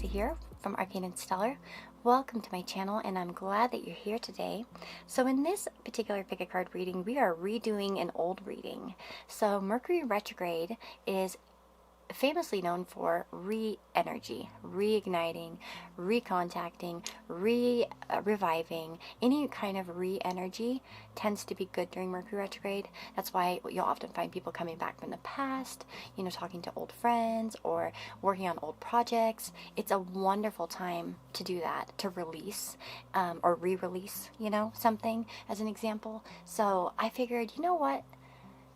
Lisa here from Arcane and Stellar. Welcome to my channel, and I'm glad that you're here today. So in this particular pick a card reading, we are redoing an old reading. So Mercury retrograde is famously known for re-energy, reigniting, recontacting, reviving. Any kind of re-energy tends to be good during Mercury retrograde. That's why you'll often find people coming back from the past, you know, talking to old friends or working on old projects. It's a wonderful time to do that, to release or re-release, you know, something as an example. So I figured, you know what?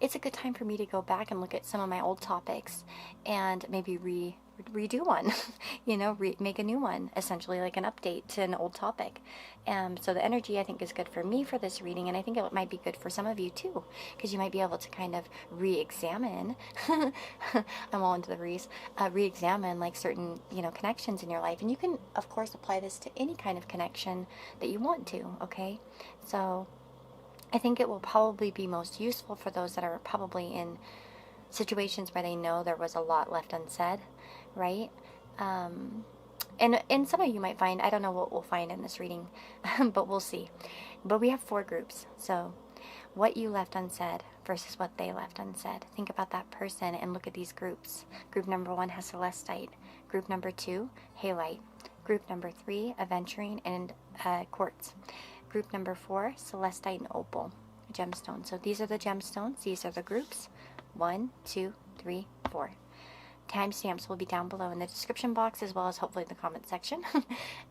It's a good time for me to go back and look at some of my old topics and maybe redo one, you know, make a new one, essentially like an update to an old topic. So the energy I think is good for me for this reading, and I think it might be good for some of you too, because you might be able to kind of re-examine, I'm all into the re-examine like certain, you know, connections in your life. And you can, of course, apply this to any kind of connection that you want to, okay? So I think it will probably be most useful for those that are probably in situations where they know there was a lot left unsaid, right? And some of you might find, I don't know what we'll find in this reading, but we'll see. But we have 4 groups. So what you left unsaid versus what they left unsaid. Think about that person and look at these groups. Group number 1 has Celestite. Group number 2, Halite. Group number 3, Aventurine and Quartz. Group number 4, Celestite and Opal, gemstone. So these are the gemstones. These are the groups. 1, 2, 3, 4. Timestamps will be down below in the description box, as well as hopefully the comment section.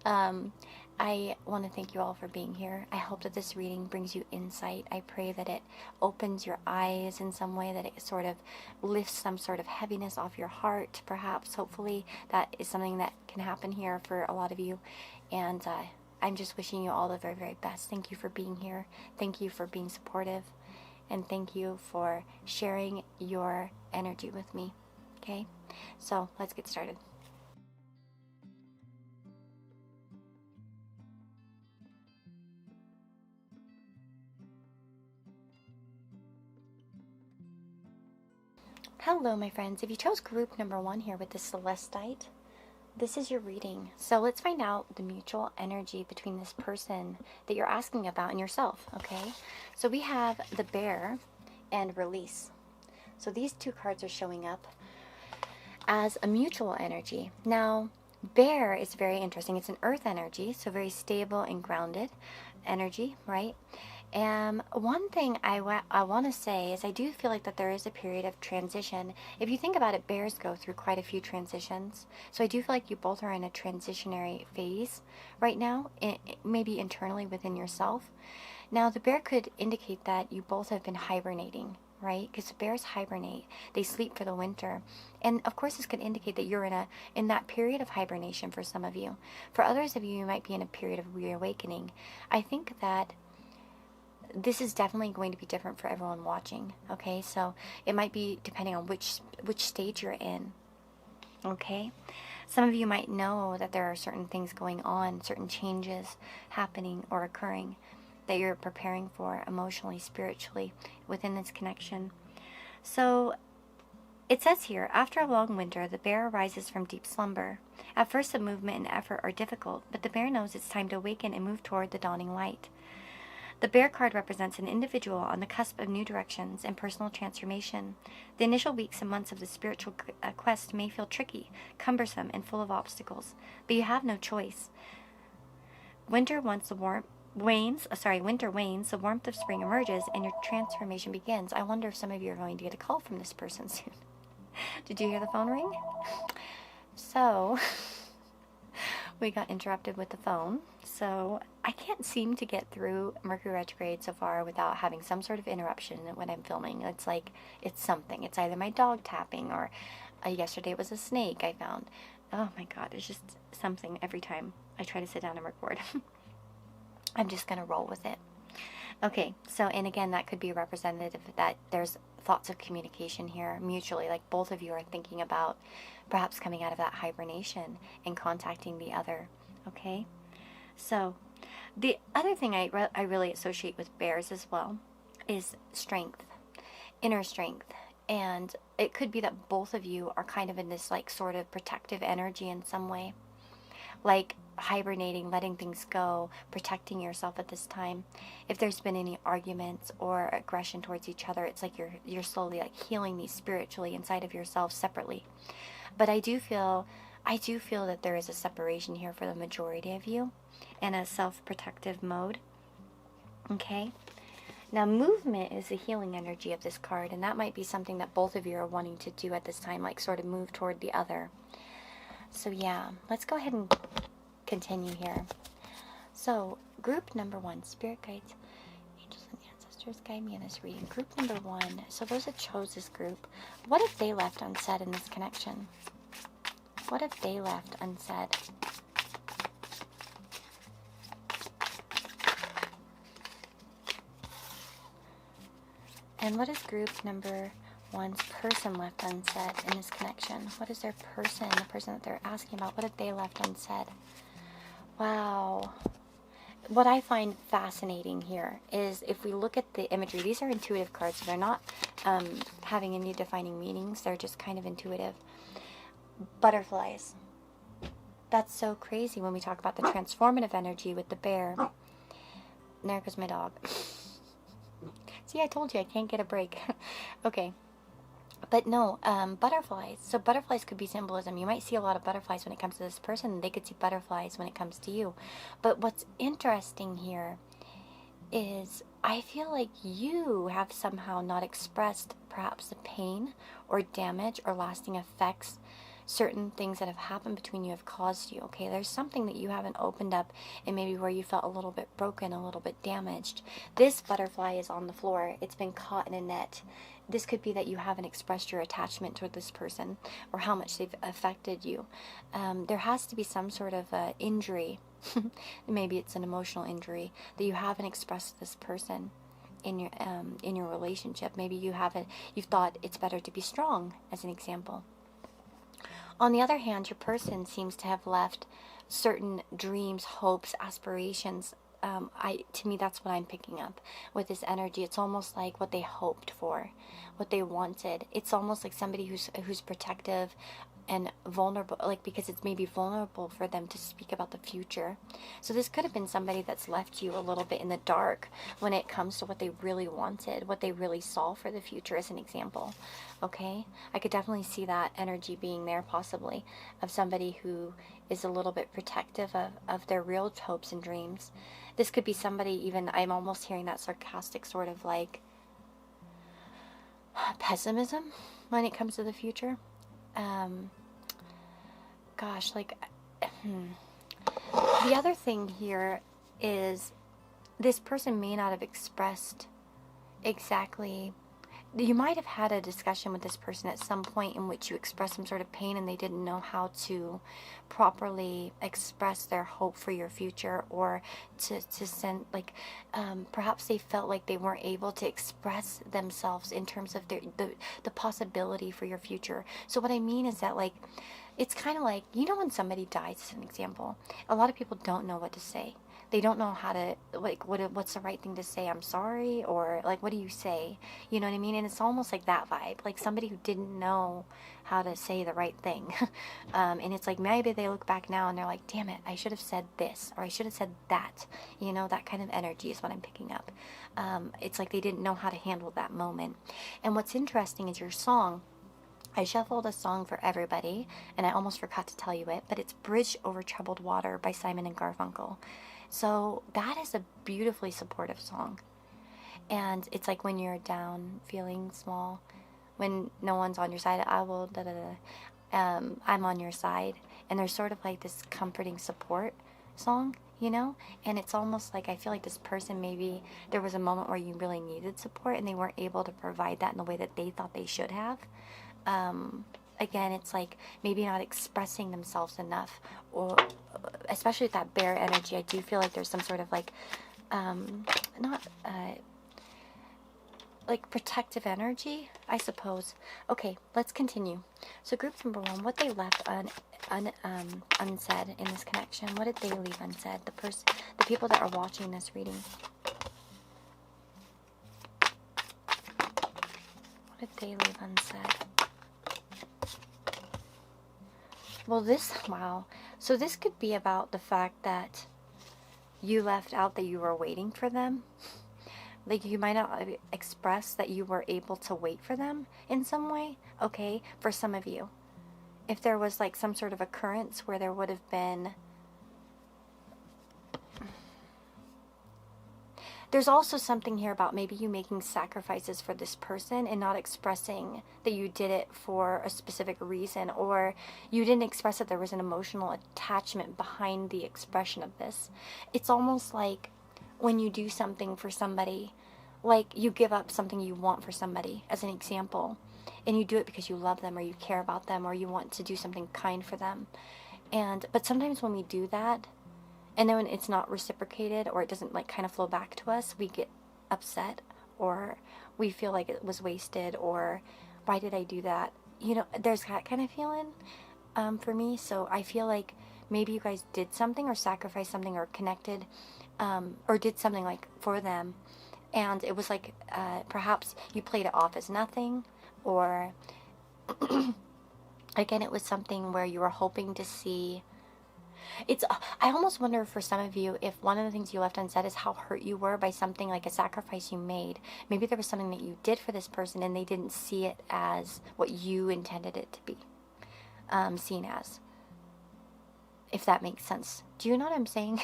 I want to thank you all for being here. I hope that this reading brings you insight. I pray that it opens your eyes in some way, that it sort of lifts some sort of heaviness off your heart, perhaps. Hopefully that is something that can happen here for a lot of you. And I'm just wishing you all the very, very best. Thank you for being here. Thank you for being supportive. And thank you for sharing your energy with me. Okay? So let's get started. Hello, my friends. If you chose group number 1 here with the Celestite, this is your reading. So let's find out the mutual energy between this person that you're asking about and yourself, okay? So we have the Bear and Release. So these 2 cards are showing up as a mutual energy. Now, Bear is very interesting. It's an earth energy, so very stable and grounded energy, right? And one thing I want to say is I do feel like that there is a period of transition. If you think about it, bears go through quite a few transitions. So I do feel like you both are in a transitionary phase right now, maybe internally within yourself. Now, the bear could indicate that you both have been hibernating, right? Because bears hibernate. They sleep for the winter. And of course, this could indicate that you're in that period of hibernation for some of you. For others of you, you might be in a period of reawakening. I think that this is definitely going to be different for everyone watching, okay? So it might be depending on which stage you're in, okay? Some of you might know that there are certain things going on, certain changes happening or occurring that you're preparing for emotionally, spiritually within this connection. So it says here, after a long winter, the bear arises from deep slumber. At first, the movement and effort are difficult, but the bear knows it's time to awaken and move toward the dawning light. The Bear card represents an individual on the cusp of new directions and personal transformation. The initial weeks and months of the spiritual quest may feel tricky, cumbersome, and full of obstacles, but you have no choice. Winter wanes, the warmth of spring emerges, and your transformation begins. I wonder if some of you are going to get a call from this person soon. Did you hear the phone ring? So we got interrupted with the phone. So I can't seem to get through Mercury retrograde so far without having some sort of interruption when I'm filming. It's like, it's something. It's either my dog tapping or yesterday it was a snake I found. Oh my God, it's just something every time I try to sit down and record. I'm just going to roll with it. Okay, so, and again, that could be representative that there's thoughts of communication here mutually, like both of you are thinking about perhaps coming out of that hibernation and contacting the other, okay? So, the other thing I really associate with bears as well is strength, inner strength. And it could be that both of you are kind of in this like sort of protective energy in some way. like hibernating, letting things go, protecting yourself at this time. If there's been any arguments or aggression towards each other, it's like you're slowly like healing these spiritually inside of yourself separately. But I do feel that there is a separation here for the majority of you and a self-protective mode. Okay? Now, movement is the healing energy of this card, and that might be something that both of you are wanting to do at this time, like sort of move toward the other. So yeah, let's go ahead and continue here. So, group number 1, Spirit Guides, Angels and Ancestors, guide me in this reading. Group number 1, so those that chose this group, what if they left unsaid in this connection? What if they left unsaid? And what is group number 1's person left unsaid in this connection? What is their person, the person that they're asking about, what if they left unsaid? Wow. What I find fascinating here is if we look at the imagery, these are intuitive cards, so they're not having any defining meanings, they're just kind of intuitive. Butterflies. That's so crazy when we talk about the transformative energy with the bear. And there goes my dog. See, I told you I can't get a break. Okay. But no, butterflies. So butterflies could be symbolism. You might see a lot of butterflies when it comes to this person, and they could see butterflies when it comes to you. But what's interesting here is I feel like you have somehow not expressed perhaps the pain or damage or lasting effects certain things that have happened between you have caused you. Okay, there's something that you haven't opened up, and maybe where you felt a little bit broken, a little bit damaged. This butterfly is on the floor. It's been caught in a net. This could be that you haven't expressed your attachment toward this person or how much they've affected you. There has to be some sort of injury. Maybe it's an emotional injury that you haven't expressed to this person in your relationship. Maybe you've thought it's better to be strong, as an example. On the other hand, your person seems to have left certain dreams, hopes, aspirations. To me, that's what I'm picking up with this energy. It's almost like what they hoped for, what they wanted. It's almost like somebody who's protective and vulnerable, like, because it's maybe vulnerable for them to speak about the future. So this could have been somebody that's left you a little bit in the dark when it comes to what they really wanted, what they really saw for the future, as an example. Okay, I could definitely see that energy being there, possibly, of somebody who is a little bit protective of their real hopes and dreams. This could be somebody, even, I'm almost hearing that sarcastic sort of like pessimism when it comes to the future. Gosh, like, the other thing here is this person may not have expressed exactly, you might have had a discussion with this person at some point in which you expressed some sort of pain and they didn't know how to properly express their hope for your future, or to send, like, perhaps they felt like they weren't able to express themselves in terms of the possibility for your future. So what I mean is that, like, it's kind of like, you know, when somebody dies, as an example, a lot of people don't know what to say. They don't know how to, like, what's the right thing to say? I'm sorry, or like, what do you say? You know what I mean? And it's almost like that vibe, like somebody who didn't know how to say the right thing. And it's like, maybe they look back now and they're like, damn it, I should have said this, or I should have said that. You know, that kind of energy is what I'm picking up. It's like they didn't know how to handle that moment. And what's interesting is your song. I shuffled a song for everybody, and I almost forgot to tell you it, but it's Bridge Over Troubled Water by Simon and Garfunkel. So that is a beautifully supportive song. And it's like when you're down, feeling small, when no one's on your side, I'm on your side. And there's sort of like this comforting support song, you know? And it's almost like, I feel like this person, maybe there was a moment where you really needed support and they weren't able to provide that in the way that they thought they should have. Again, it's like maybe not expressing themselves enough, or especially with that bear energy, I do feel like there's some sort of like, like protective energy, I suppose. Okay, let's continue. So group number 1, what they left unsaid in this connection. What did they leave unsaid? The people that are watching this reading. What did they leave unsaid? Well, wow. So this could be about the fact that you left out that you were waiting for them. Like, you might not express that you were able to wait for them in some way, okay, for some of you. If there was like some sort of occurrence where there would have been... There's also something here about maybe you making sacrifices for this person and not expressing that you did it for a specific reason, or you didn't express that there was an emotional attachment behind the expression of this. It's almost like when you do something for somebody, like you give up something you want for somebody, as an example, and you do it because you love them or you care about them or you want to do something kind for them. But sometimes when we do that, and then when it's not reciprocated or it doesn't like kind of flow back to us, we get upset or we feel like it was wasted, or why did I do that? You know, there's that kind of feeling for me. So I feel like maybe you guys did something or sacrificed something or connected or did something like for them. And it was like perhaps you played it off as nothing, or again, it was something where you were hoping to see... I almost wonder for some of you if one of the things you left unsaid is how hurt you were by something, like a sacrifice you made. Maybe there was something that you did for this person and they didn't see it as what you intended it to be seen as. If that makes sense. Do you know what I'm saying?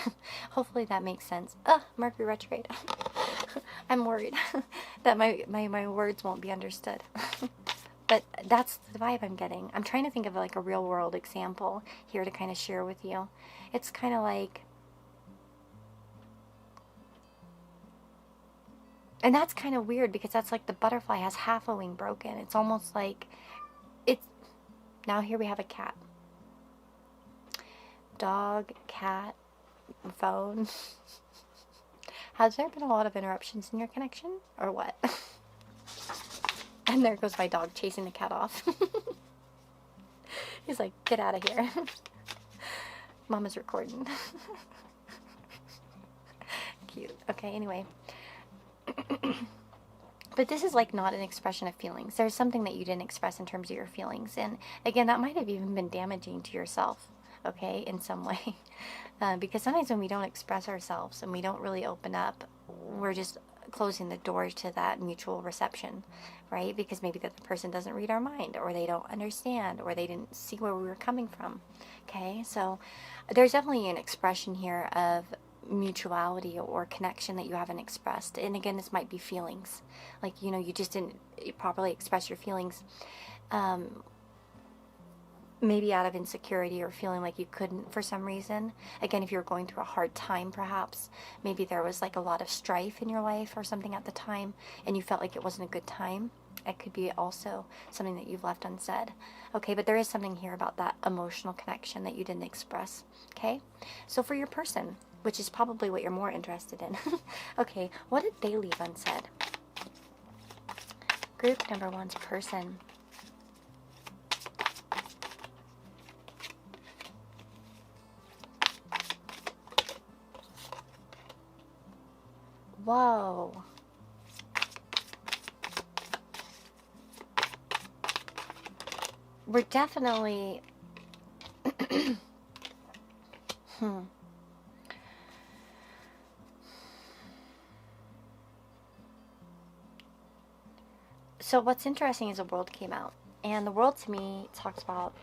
Hopefully that makes sense. Mercury retrograde. I'm worried that my words won't be understood. But that's the vibe I'm getting. I'm trying to think of like a real world example here to kind of share with you. It's kind of like... And that's kind of weird because that's like the butterfly has half a wing broken. It's almost like... Now here we have a cat. Dog, cat, phone. Has there been a lot of interruptions in your connection? Or what? And there goes my dog chasing the cat off. He's like, get out of here. Mama's recording. Cute. Okay, anyway. But this is like not an expression of feelings. There's something that you didn't express in terms of your feelings. And again, that might have even been damaging to yourself, okay, in some way. Because sometimes when we don't express ourselves and we don't really open up, we're just closing the door to that mutual reception, right? Because maybe the other person doesn't read our mind, or they don't understand, or they didn't see where we were coming from. Okay, so there's definitely an expression here of mutuality or connection that you haven't expressed. And again, this might be feelings, like, you know, you just didn't properly express your feelings, maybe out of insecurity or feeling like you couldn't for some reason. Again, if you're going through a hard time, perhaps maybe there was like a lot of strife in your life or something at the time and you felt like it wasn't a good time. It could be also something that you've left unsaid. Okay, but there is something here about that emotional connection that you didn't express. Okay, so for your person, which is probably what you're more interested in. Okay, what did they leave unsaid? Group number one's person. Whoa. We're definitely... So what's interesting is the world came out. And the world to me talks about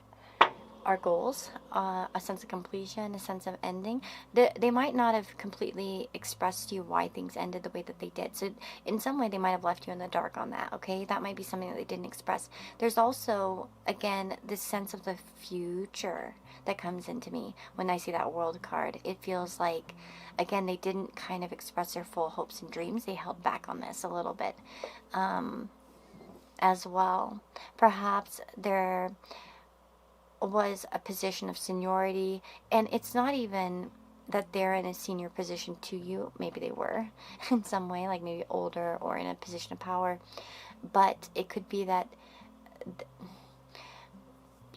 our goals, a sense of completion, a sense of ending. They might not have completely expressed to you why things ended the way that they did. So in some way, they might have left you in the dark on that, okay? That might be something that they didn't express. There's also, again, this sense of the future that comes into me when I see that world card. It feels like, again, they didn't kind of express their full hopes and dreams. They held back on this a little bit as well. Perhaps there was a position of seniority, and it's not even that they're in a senior position to you. Maybe they were in some way, like maybe older or in a position of power, but it could be that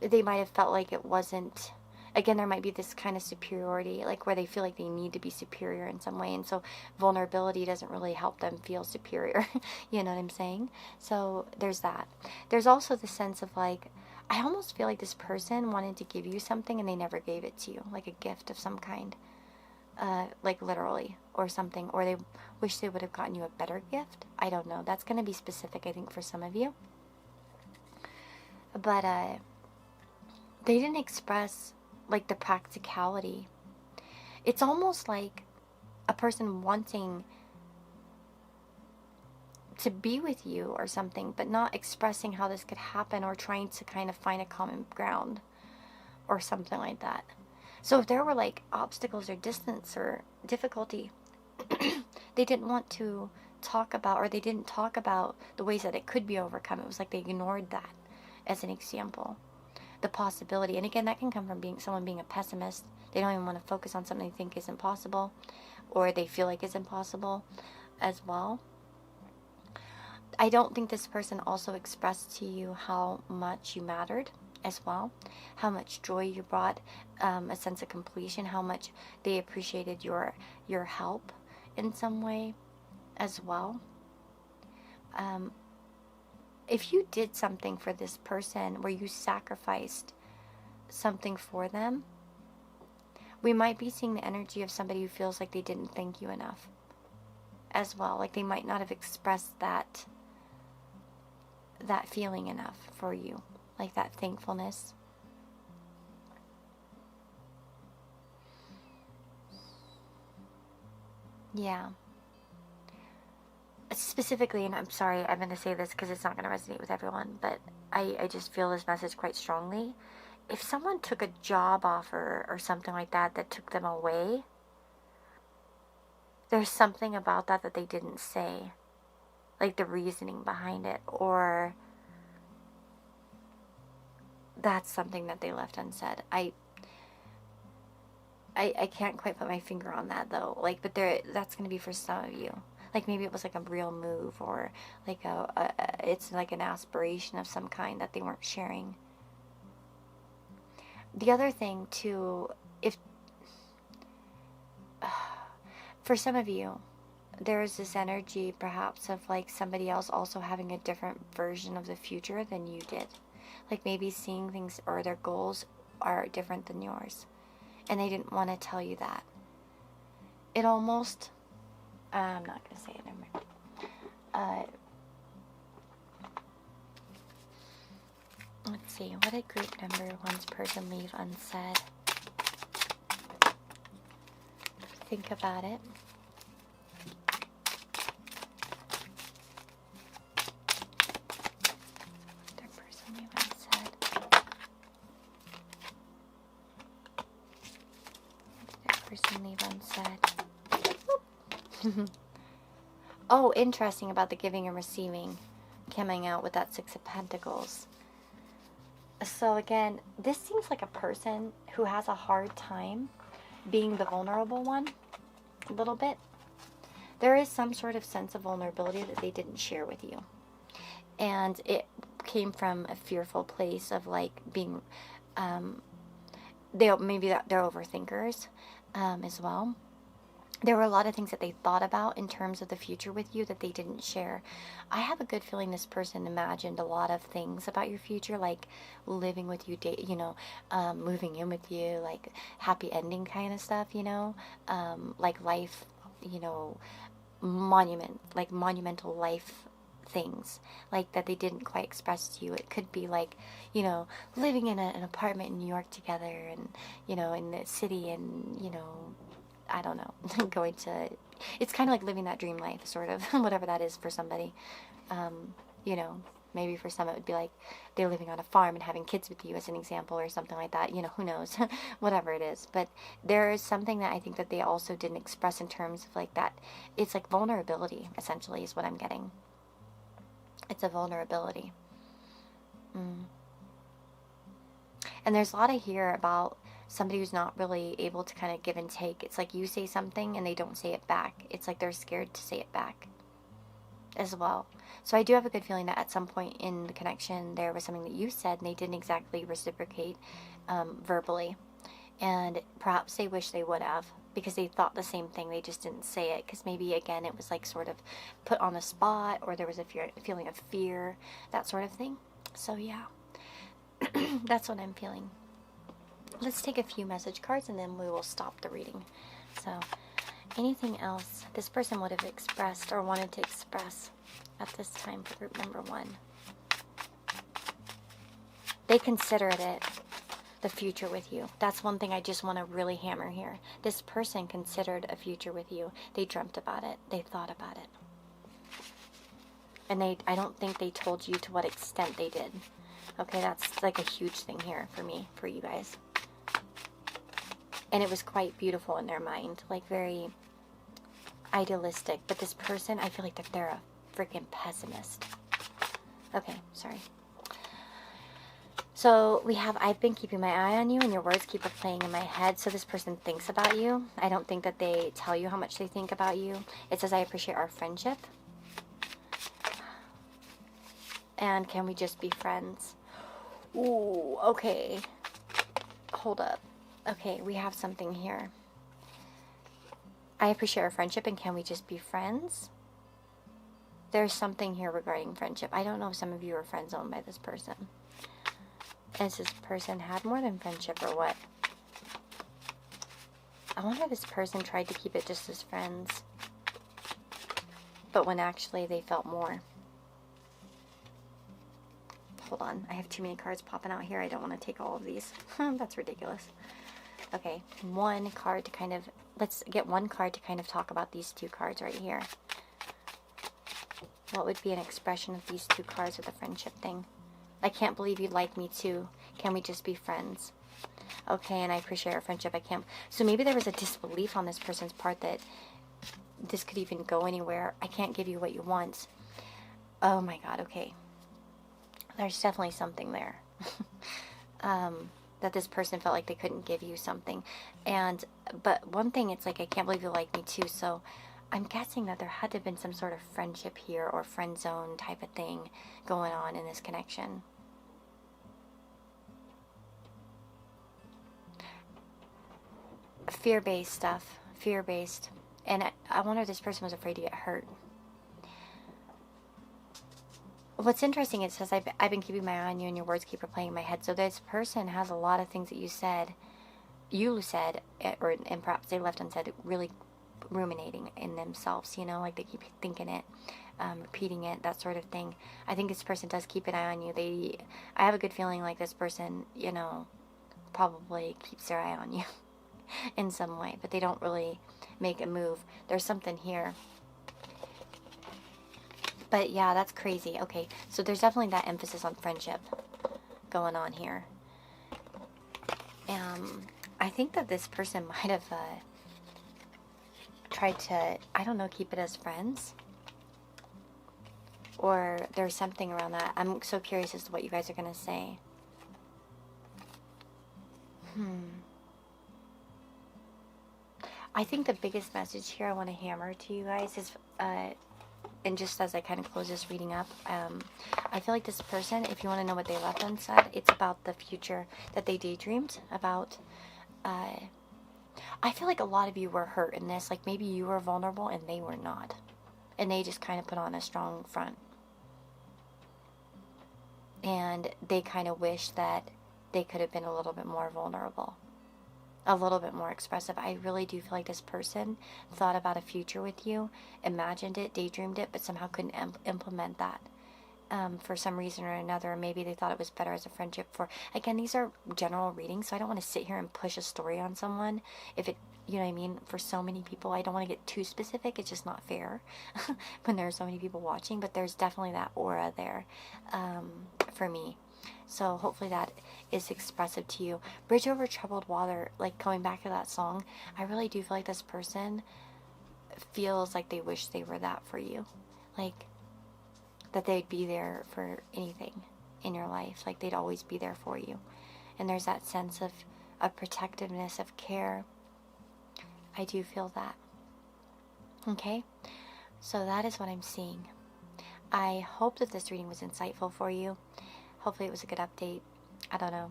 they might have felt like it wasn't, again, there might be this kind of superiority, like where they feel like they need to be superior in some way, and so vulnerability doesn't really help them feel superior. You know what I'm saying? So there's that. There's also the sense of like, I almost feel like this person wanted to give you something and they never gave it to you, like a gift of some kind, like literally, or something, or they wish they would have gotten you a better gift. I don't know. That's going to be specific, I think, for some of you. But they didn't express like the practicality. It's almost like a person wanting to be with you or something, but not expressing how this could happen, or trying to kind of find a common ground or something like that. So if there were like obstacles or distance or difficulty, they didn't want to talk about, or they didn't talk about the ways that it could be overcome. It was like they ignored that as an example, the possibility. And again, that can come from someone being a pessimist. They don't even want to focus on something they think isn't possible, or they feel like is impossible as well. I don't think this person also expressed to you how much you mattered as well, how much joy you brought, a sense of completion, how much they appreciated your help in some way as well. If you did something for this person where you sacrificed something for them, we might be seeing the energy of somebody who feels like they didn't thank you enough as well. Like they might not have expressed that feeling enough for you, like that thankfulness. Yeah. Specifically, and I'm sorry, I'm going to say this because it's not going to resonate with everyone, but I just feel this message quite strongly. If someone took a job offer or something like that that took them away, there's something about that they didn't say, like the reasoning behind it, or that's something that they left unsaid. I can't quite put my finger on that though. Like, but that's going to be for some of you. Like maybe it was like a real move, or like it's like an aspiration of some kind that they weren't sharing. The other thing too, if for some of you, there is this energy perhaps of like somebody else also having a different version of the future than you did. Like maybe seeing things, or their goals are different than yours, and they didn't want to tell you that. It almost, I'm not going to say it, never mind. Let's see, what did group number one's person leave unsaid? Think about it. Their person leave unsaid. What did their person leave unsaid? Oh, interesting about the giving and receiving coming out with that Six of Pentacles. So again, this seems like a person who has a hard time being the vulnerable one, a little bit. There is some sort of sense of vulnerability that they didn't share with you. And it came from a fearful place of like being, maybe they're overthinkers as well. There were a lot of things that they thought about in terms of the future with you that they didn't share. I have a good feeling this person imagined a lot of things about your future, like living with you, moving in with you, like happy ending kind of stuff, like life, monumental life things, like that they didn't quite express to you. It could be like, living in an apartment in New York together, and, in the city, and, I don't know, it's kind of like living that dream life, sort of, whatever that is for somebody. Maybe for some it would be like they're living on a farm and having kids with you as an example, or something like that, who knows, whatever it is. But there is something that I think that they also didn't express in terms of like that. It's like vulnerability, essentially, is what I'm getting. It's a vulnerability. And there's a lot of here about somebody who's not really able to kind of give and take. It's like you say something and they don't say it back. It's like they're scared to say it back as well. So I do have a good feeling that at some point in the connection there was something that you said and they didn't exactly reciprocate verbally. And perhaps they wish they would have, because they thought the same thing. They just didn't say it because maybe, again, it was like sort of put on the spot, or there was a feeling of fear, that sort of thing. So yeah. That's what I'm feeling. Let's take a few message cards and then we will stop the reading. So, anything else this person would have expressed or wanted to express at this time for group number 1? They considered it the future with you. That's one thing I just want to really hammer here. This person considered a future with you. They dreamt about it. They thought about it. And I don't think they told you to what extent they did. Okay, that's like a huge thing here for me, for you guys. And it was quite beautiful in their mind, like very idealistic. But this person, I feel like that they're a freaking pessimist. Okay, sorry. So we have, I've been keeping my eye on you and your words keep playing in my head. So this person thinks about you. I don't think that they tell you how much they think about you. It says, I appreciate our friendship. And can we just be friends? Ooh, okay. Hold up. Okay, we have something here. I appreciate our friendship and can we just be friends? There's something here regarding friendship. I don't know if some of you are friend zoned by this person. Is this person had more than friendship or what? I wonder if this person tried to keep it just as friends. But when actually they felt more. Hold on, I have too many cards popping out here. I don't want to take all of these. That's ridiculous. Okay, one card to kind of, let's get one card to kind of talk about these two cards right here. What would be an expression of these two cards with the friendship thing? I can't believe you like me too. Can we just be friends? Okay, and I appreciate our friendship. I can't. So maybe there was a disbelief on this person's part that this could even go anywhere. I can't give you what you want. Oh my God, okay. There's definitely something there. That this person felt like they couldn't give you something. But one thing, it's like, I can't believe you like me too. So I'm guessing that there had to have been some sort of friendship here or friend zone type of thing going on in this connection. Fear-based stuff. Fear-based. And I wonder if this person was afraid to get hurt. What's interesting, it says, I've been keeping my eye on you and your words keep replaying in my head. So this person has a lot of things that you said, and perhaps they left unsaid, really ruminating in themselves, you know, like they keep thinking it, repeating it, that sort of thing. I think this person does keep an eye on you. I have a good feeling like this person, you know, probably keeps their eye on you in some way, but they don't really make a move. There's something here. But yeah, that's crazy. Okay, so there's definitely that emphasis on friendship going on here. I think that this person might have tried to, I don't know, keep it as friends. Or there's something around that. I'm so curious as to what you guys are going to say. I think the biggest message here I want to hammer to you guys is, and just as I kind of close this reading up, I feel like this person, if you want to know what they left unsaid, it's about the future that they daydreamed about. I feel like a lot of you were hurt in this. Like maybe you were vulnerable and they were not. And they just kind of put on a strong front. And they kind of wish that they could have been a little bit more vulnerable. A little bit more expressive. I really do feel like this person thought about a future with you, imagined it, daydreamed it, but somehow couldn't implement that for some reason or another. Maybe they thought it was better as a friendship for, again, these are general readings, so I don't want to sit here and push a story on someone. If it, you know what I mean, for so many people, I don't want to get too specific. It's just not fair when there are so many people watching, but there's definitely that aura there for me. So hopefully that is expressive to you. Bridge over troubled water, like going back to that song, I really do feel like this person feels like they wish they were that for you. Like that they'd be there for anything in your life. Like they'd always be there for you. And there's that sense of protectiveness, of care. I do feel that. Okay? So that is what I'm seeing. I hope that this reading was insightful for you. Hopefully it was a good update. I don't know.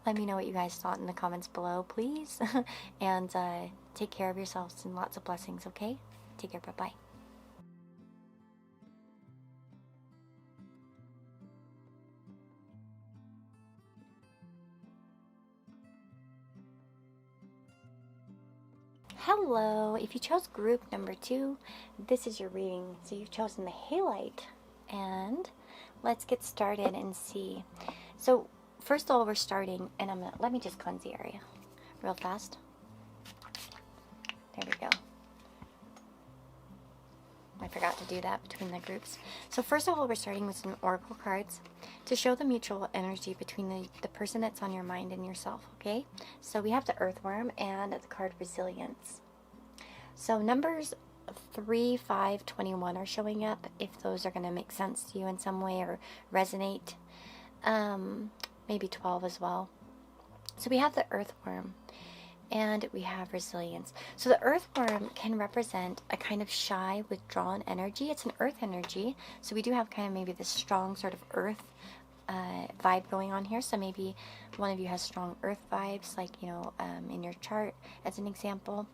Let me know what you guys thought in the comments below, please. And take care of yourselves and lots of blessings, okay? Take care. Bye-bye. Hello, if you chose group number 2, this is your reading. So you've chosen the halite, and let's get started and see. So first of all, we're starting, and let me just cleanse the area real fast. There we go. I forgot to do that between the groups. So first of all, we're starting with some oracle cards to show the mutual energy between the person that's on your mind and yourself, okay? So we have the earthworm and the card resilience. So numbers 3, 5, 21 are showing up, if those are going to make sense to you in some way or resonate. Maybe 12 as well. So we have the earthworm. And we have resilience. So the earthworm can represent a kind of shy, withdrawn energy. It's an earth energy. So we do have kind of maybe this strong sort of earth vibe going on here. So maybe one of you has strong earth vibes, like, you know, in your chart as an example.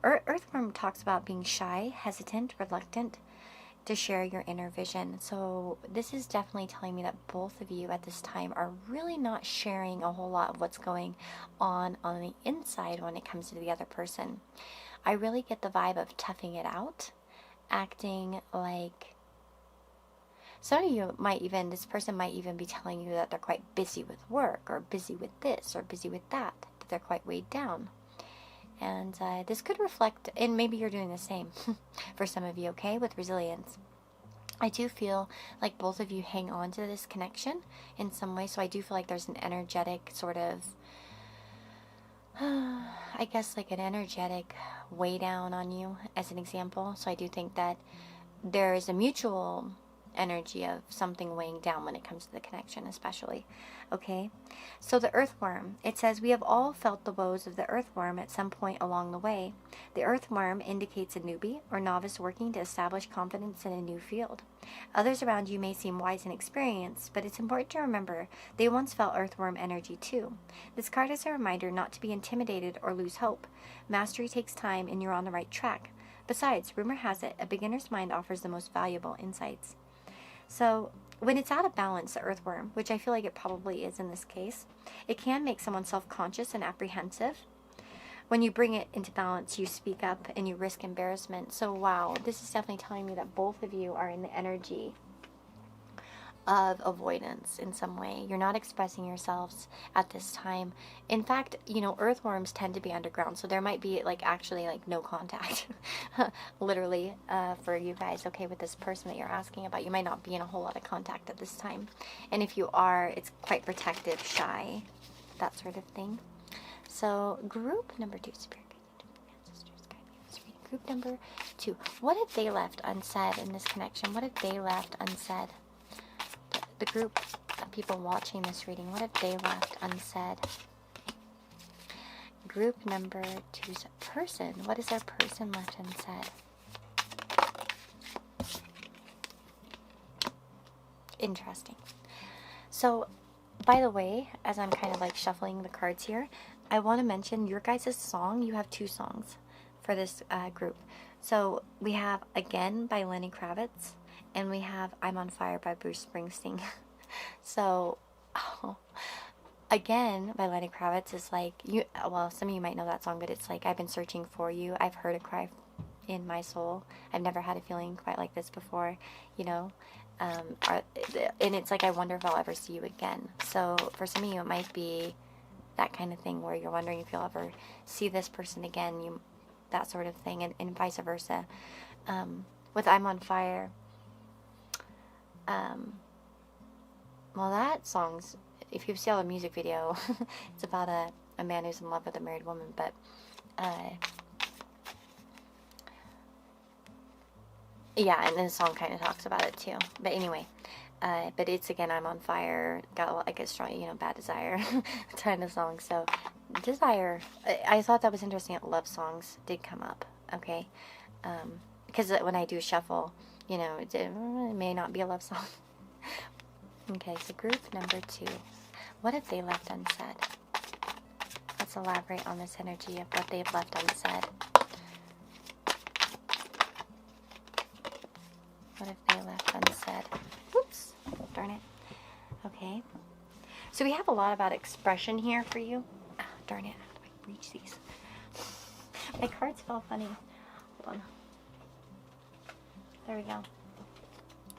Earthworm talks about being shy, hesitant, reluctant to share your inner vision. So this is definitely telling me that both of you at this time are really not sharing a whole lot of what's going on the inside when it comes to the other person. I really get the vibe of toughing it out, acting like some of you might even, this person might even be telling you that they're quite busy with work or busy with this or busy with that they're quite weighed down. And this could reflect, and maybe you're doing the same for some of you, okay, with resilience. I do feel like both of you hang on to this connection in some way. So I do feel like there's an energetic sort of, I guess like an energetic weigh down on you as an example. So I do think that there is a mutual energy of something weighing down when it comes to the connection, especially. Okay, so the earthworm, it says we have all felt the woes of the earthworm at some point along the way. The earthworm indicates a newbie or novice working to establish confidence in a new field. Others around you may seem wise and experienced, but it's important to remember they once felt earthworm energy too. This card is a reminder not to be intimidated or lose hope. Mastery takes time and you're on the right track. Besides, rumor has it, a beginner's mind offers the most valuable insights. So when it's out of balance, the earthworm, which I feel like it probably is in this case, it can make someone self-conscious and apprehensive. When you bring it into balance, you speak up and you risk embarrassment. So wow, this is definitely telling me that both of you are in the energy of avoidance in some way. You're not expressing yourselves at this time. In fact, you know, earthworms tend to be underground, so there might be like actually like no contact literally for you guys, okay, with this person that you're asking about. You might not be in a whole lot of contact at this time, and if you are, it's quite protective, shy, that sort of thing. So group number 2, spirit ancestors, guide me. Group number 2, what have they left unsaid in this connection? What have they left unsaid? The group of people watching this reading, what have they left unsaid? Group number 2's person, what is their person left unsaid? Interesting. So, by the way, as I'm kind of like shuffling the cards here, I want to mention your guys' song. You have 2 songs for this group. So we have Again by Lenny Kravitz, and we have I'm on Fire by Bruce Springsteen. So, Again by Lenny Kravitz is like, well, some of you might know that song, but it's like, I've been searching for you. I've heard a cry in my soul. I've never had a feeling quite like this before, you know. And it's like, I wonder if I'll ever see you again. So for some of you, it might be that kind of thing where you're wondering if you'll ever see this person again, that sort of thing, and vice versa. With I'm on Fire, well, that song's, if you see the music video, it's about a man who's in love with a married woman, but yeah, and then the song kind of talks about it too. But anyway, but it's Again, I'm on Fire, got like a strong, you know, Bad Desire kind of song. So Desire, I thought that was interesting that love songs did come up, okay? Because when I do shuffle, you know, it may not be a love song. Okay, so group number 2, what have they left unsaid? Let's elaborate on this energy of what they've left unsaid. What have they left unsaid? Whoops, darn it. Okay, so we have a lot about expression here for you. Oh, darn it, how do I reach these? My cards fell funny. Hold on. There we go.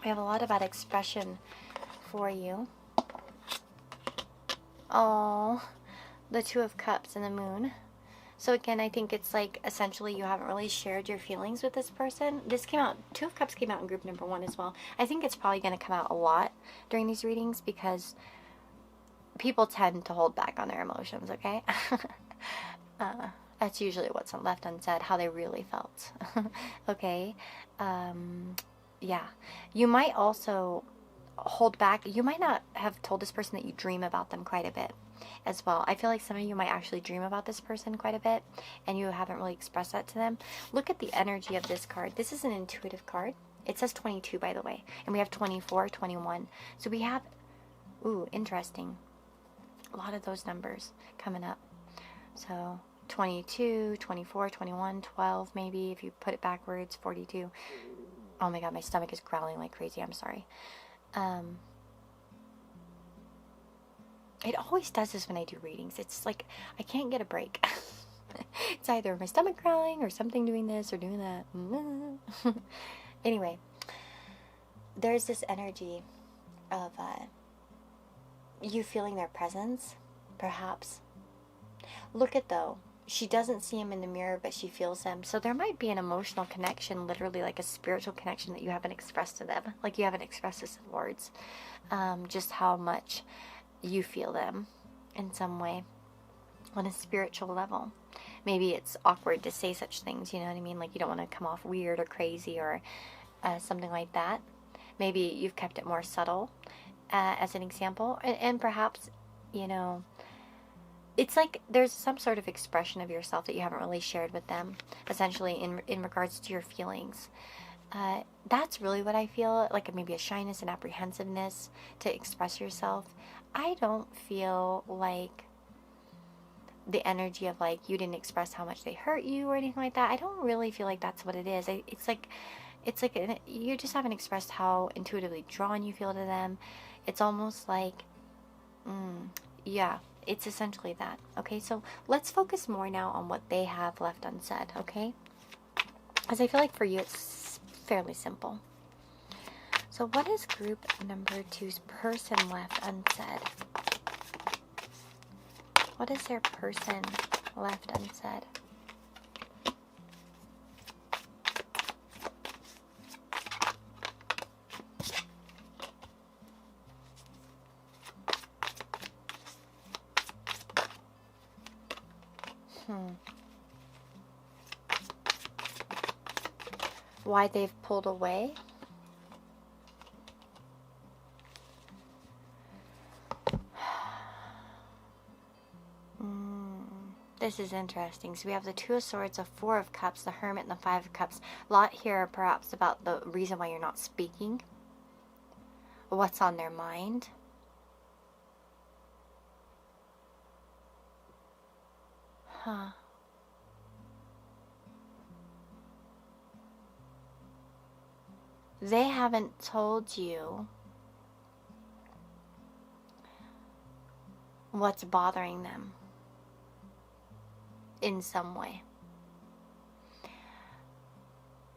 We have a lot about expression for you. Oh, the Two of Cups and the Moon. So again, I think it's like essentially you haven't really shared your feelings with this person. This came out, Two of Cups came out in group number 1 as well. I think it's probably going to come out a lot during these readings because people tend to hold back on their emotions, okay? That's usually what's left unsaid, how they really felt, okay? Yeah. You might also hold back. You might not have told this person that you dream about them quite a bit as well. I feel like some of you might actually dream about this person quite a bit and you haven't really expressed that to them. Look at the energy of this card. This is an intuitive card. It says 22, by the way, and we have 24, 21. So we have, ooh, interesting, a lot of those numbers coming up. So 22, 24, 21, 12 maybe if you put it backwards, 42. Oh my god, my stomach is growling like crazy. I'm sorry. It always does this when I do readings. It's like I can't get a break. It's either my stomach growling or something doing this or doing that. Anyway, there's this energy of you feeling their presence, perhaps. Look at, though, she doesn't see him in the mirror, but she feels him. So there might be an emotional connection, literally like a spiritual connection that you haven't expressed to them. Like you haven't expressed this in words. Just how much you feel them in some way on a spiritual level. Maybe it's awkward to say such things, you know what I mean? Like you don't want to come off weird or crazy or something like that. Maybe you've kept it more subtle as an example. And perhaps, you know, it's like there's some sort of expression of yourself that you haven't really shared with them, essentially in regards to your feelings. That's really what I feel, like maybe a shyness and apprehensiveness to express yourself. I don't feel like the energy of like you didn't express how much they hurt you or anything like that. I don't really feel like that's what it is. It's like you just haven't expressed how intuitively drawn you feel to them. It's almost like, yeah. It's essentially that, okay? So let's focus more now on what they have left unsaid, okay? As I feel like for you, it's fairly simple. So what is group number 2's person left unsaid? What is their person left unsaid? Why they've pulled away? This is interesting. So we have the Two of Swords, the Four of Cups, the Hermit, and the Five of Cups. A lot here perhaps about the reason why you're not speaking. What's on their mind. Huh. They haven't told you what's bothering them in some way.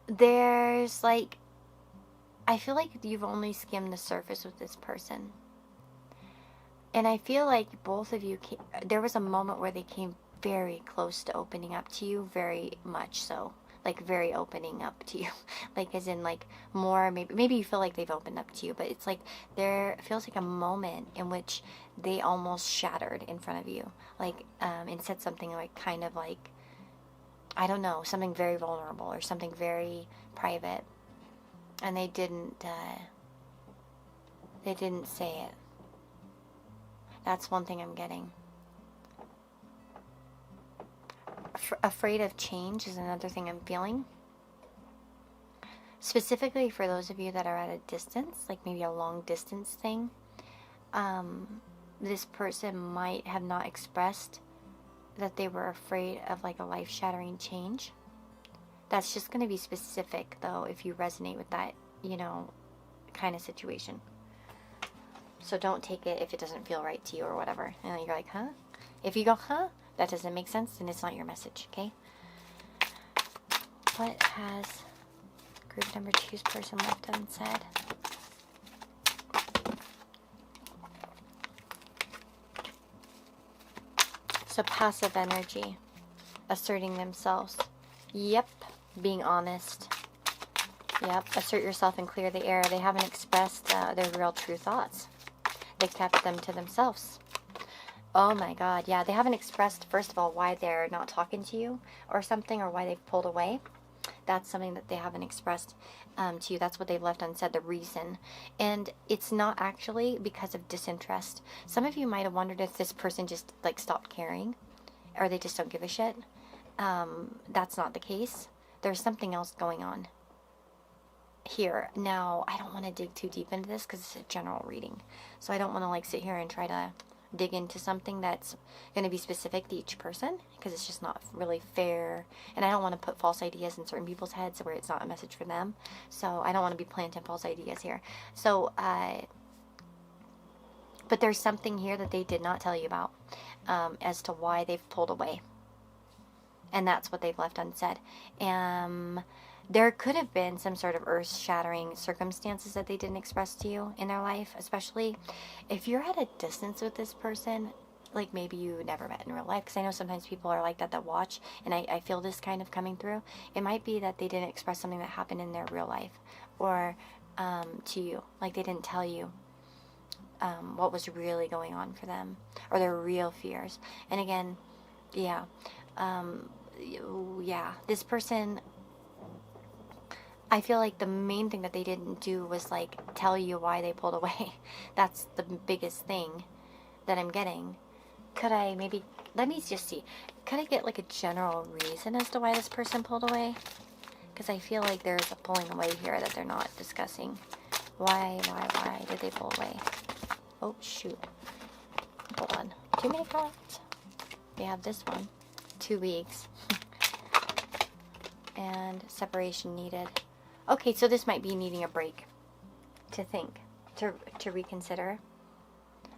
There's like, I feel like you've only skimmed the surface with this person. And I feel like both of you, there was a moment where they came very close to opening up to you, very much so. Like very opening up to you, like as in like more, maybe you feel like they've opened up to you, but it's like there feels like a moment in which they almost shattered in front of you, like and said something like kind of like, I don't know, something very vulnerable or something very private, and they didn't say it. That's one thing I'm getting. Afraid of change is another thing I'm feeling. Specifically for those of you that are at a distance, like maybe a long distance thing, this person might have not expressed that they were afraid of like a life-shattering change. That's just going to be specific though if you resonate with that, you know, kind of situation. So don't take it if it doesn't feel right to you or whatever. And you're like, huh? If you go, huh? That doesn't make sense, then it's not your message, okay? What has group number 2's person left unsaid? So passive energy, asserting themselves. Yep, being honest. Yep, assert yourself and clear the air. They haven't expressed their real true thoughts. They kept them to themselves. Oh my God, yeah, they haven't expressed, first of all, why they're not talking to you or something, or why they've pulled away. That's something that they haven't expressed to you. That's what they've left unsaid, the reason. And it's not actually because of disinterest. Some of you might have wondered if this person just like stopped caring, or they just don't give a shit. That's not the case. There's something else going on here. Now, I don't want to dig too deep into this because it's a general reading. So I don't want to like sit here and try to dig into something that's going to be specific to each person, because it's just not really fair, and I don't want to put false ideas in certain people's heads where it's not a message for them. So I don't want to be planting false ideas here. So but there's something here that they did not tell you about as to why they've pulled away, and that's what they've left unsaid. There could have been some sort of earth-shattering circumstances that they didn't express to you in their life, especially if you're at a distance with this person, like maybe you never met in real life, because I know sometimes people are like that watch, and I feel this kind of coming through. It might be that they didn't express something that happened in their real life, or to you, like they didn't tell you what was really going on for them, or their real fears. And again, yeah, this person, I feel like the main thing that they didn't do was like tell you why they pulled away. That's the biggest thing that I'm getting. Could I maybe, let me just see, could I get like a general reason as to why this person pulled away? Because I feel like there's a pulling away here that they're not discussing. Why did they pull away? Oh shoot, hold on, too many cards. We have this one, 2 weeks, and separation needed. Okay, so this might be needing a break, to think, to reconsider.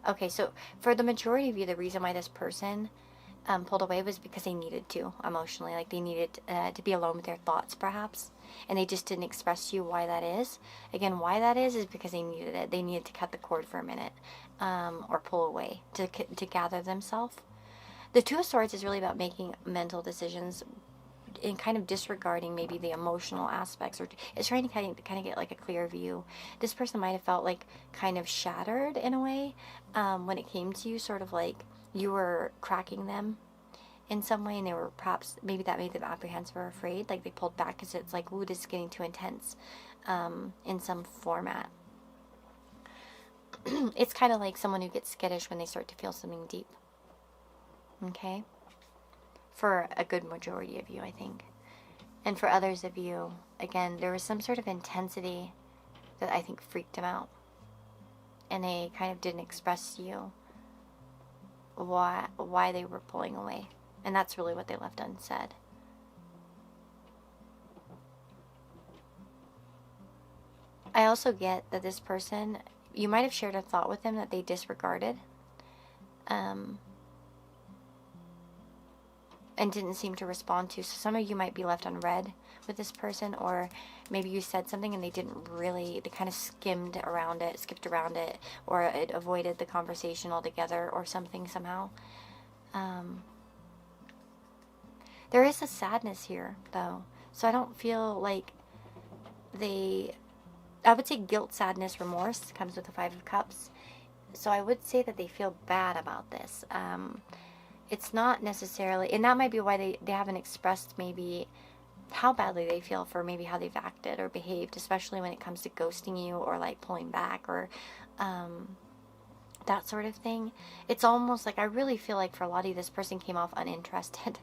Okay, so for the majority of you, the reason why this person pulled away was because they needed to, emotionally. Like they needed to be alone with their thoughts, perhaps. And they just didn't express to you why that is. Again, why that is because they needed it. They needed to cut the cord for a minute, or pull away to gather themselves. The Two of Swords is really about making mental decisions and kind of disregarding maybe the emotional aspects, or it's trying to kind of get like a clear view. This person might have felt like kind of shattered in a way when it came to you, sort of like you were cracking them in some way, and they were perhaps, maybe that made them apprehensive or afraid, like they pulled back because it's like, ooh, this is getting too intense in some format. It's kind of like someone who gets skittish when they start to feel something deep. Okay? For a good majority of you, I think. And for others of you, again, there was some sort of intensity that I think freaked them out. And they kind of didn't express to you why they were pulling away. And that's really what they left unsaid. I also get that this person, you might have shared a thought with them that they disregarded. And didn't seem to respond to. So some of you might be left unread with this person, or maybe you said something and they didn't really, they kind of skipped around it, or it avoided the conversation altogether or something somehow. There is a sadness here though. So I don't feel like I would say guilt, sadness, remorse comes with the Five of Cups. So I would say that they feel bad about this. It's not necessarily, and that might be why they haven't expressed maybe how badly they feel for maybe how they've acted or behaved, especially when it comes to ghosting you or like pulling back or that sort of thing. It's almost like, I really feel like for a lot of you, this person came off uninterested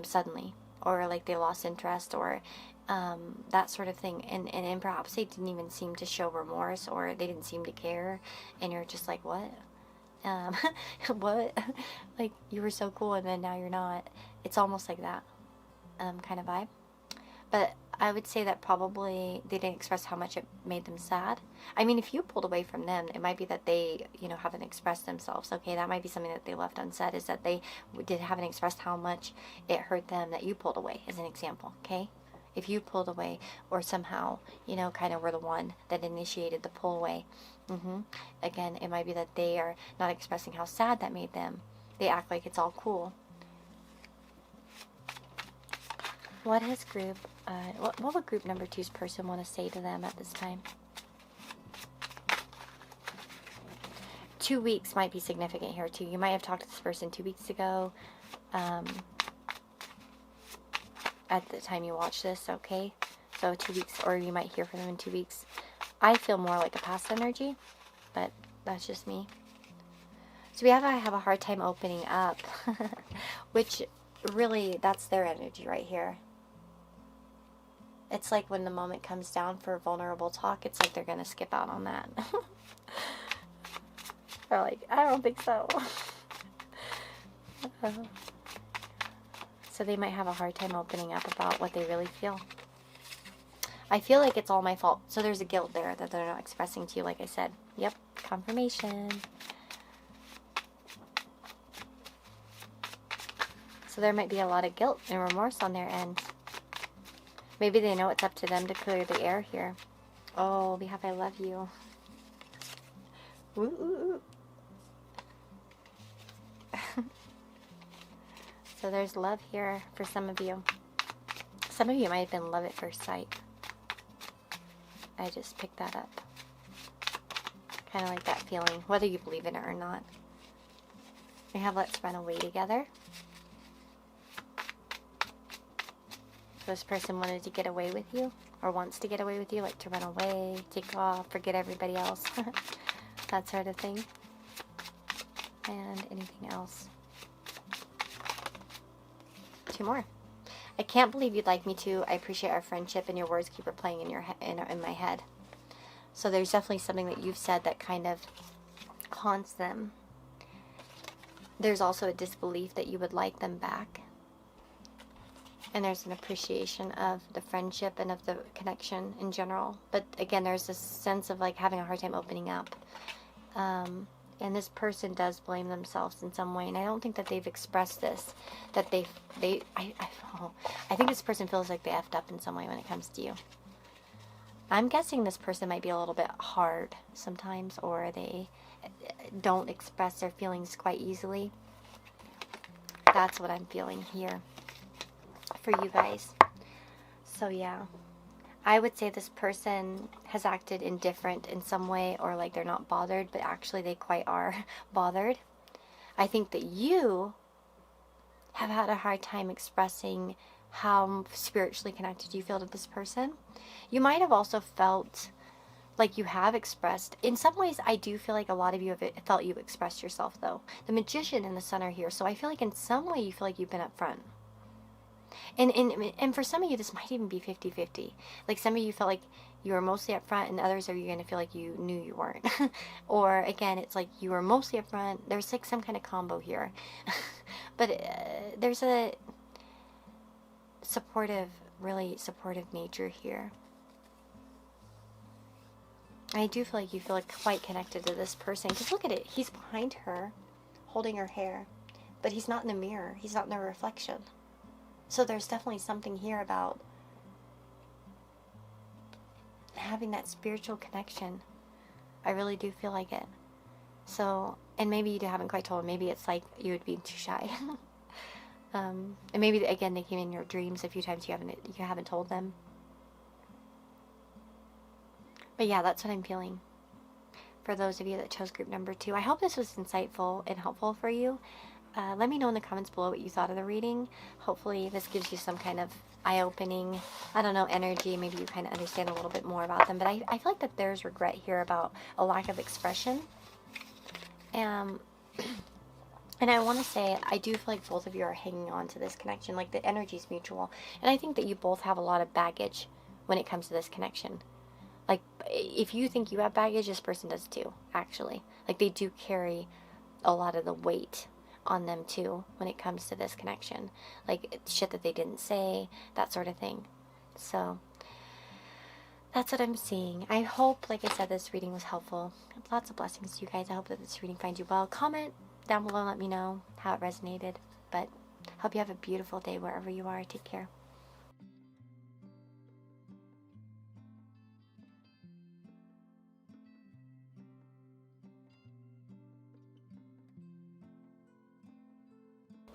suddenly, or like they lost interest, or that sort of thing, and perhaps they didn't even seem to show remorse, or they didn't seem to care, and you're just like, what? What? Like, you were so cool and then now you're not. It's almost like that kind of vibe. But I would say that probably they didn't express how much it made them sad. I mean, if you pulled away from them, it might be that they, haven't expressed themselves. Okay, that might be something that they left unsaid, is that they haven't expressed how much it hurt them that you pulled away, as an example. Okay, if you pulled away, or somehow, you know, kind of were the one that initiated the pull away. Again, it might be that they are not expressing how sad that made them. They act like it's all cool. What has group, what would group number 2's person want to say to them at this time? 2 weeks might be significant here too. You might have talked to this person 2 weeks ago, at the time you watch this, okay? So 2 weeks, or you might hear from them in 2 weeks. I feel more like a past energy, but that's just me. So I have a hard time opening up, which really, that's their energy right here. It's like when the moment comes down for vulnerable talk, it's like they're going to skip out on that. They're like, I don't think so. So they might have a hard time opening up about what they really feel. I feel like it's all my fault. So there's a guilt there that they're not expressing to you, like I said. Yep, confirmation. So there might be a lot of guilt and remorse on their end. Maybe they know it's up to them to clear the air here. Oh, we have I love you. Ooh, ooh, ooh. So there's love here for some of you. Some of you might have been love at first sight. I just picked that up. Kind of like that feeling, whether you believe in it or not. We have let's run away together. This person wanted to get away with you, or wants to get away with you, like to run away, take off, forget everybody else. That sort of thing. And anything else? 2 more. I can't believe you'd like me to. I appreciate our friendship, and your words keep replaying in my head. So there's definitely something that you've said that kind of haunts them. There's also a disbelief that you would like them back. And there's an appreciation of the friendship and of the connection in general. But again, there's this sense of like having a hard time opening up. And this person does blame themselves in some way, and I don't think that they've expressed this. That I think this person feels like they effed up in some way when it comes to you. I'm guessing this person might be a little bit hard sometimes, or they don't express their feelings quite easily. That's what I'm feeling here for you guys. So yeah. I would say this person has acted indifferent in some way, or like they're not bothered, but actually they quite are bothered. I think that you have had a hard time expressing how spiritually connected you feel to this person. You might have also felt like you have expressed. In some ways, I do feel like a lot of you have felt you expressed yourself, though. The Magician and the Sun are here, so I feel like in some way you feel like you've been up front. And for some of you, this might even be 50-50. Like some of you felt like you were mostly up front, and others are you going to feel like you knew you weren't. Or again, it's like you were mostly up front. There's like some kind of combo here. But there's a supportive, really supportive nature here. I do feel like you feel like quite connected to this person. Because look at it. He's behind her, holding her hair. But he's not in the mirror. He's not in the reflection. So there's definitely something here about having that spiritual connection. I really do feel like it. So, and maybe you haven't quite told him. Maybe it's like you would be too shy. And maybe, again, they came in your dreams a few times you haven't told them. But yeah, that's what I'm feeling. For those of you that chose group number 2. I hope this was insightful and helpful for you. Let me know in the comments below what you thought of the reading. Hopefully this gives you some kind of eye-opening, I don't know, energy. Maybe you kind of understand a little bit more about them. But I feel like that there's regret here about a lack of expression. And I want to say, I do feel like both of you are hanging on to this connection. Like the energy is mutual. And I think that you both have a lot of baggage when it comes to this connection. Like, if you think you have baggage, this person does too, actually. Like, they do carry a lot of the weight on them too when it comes to this connection, like shit that they didn't say, that sort of thing. So that's what I'm seeing. I hope, like I said, this reading was helpful. Lots of blessings to you guys. I hope that this reading finds you well. Comment down below and let me know how it resonated. But hope you have a beautiful day wherever you are. Take care.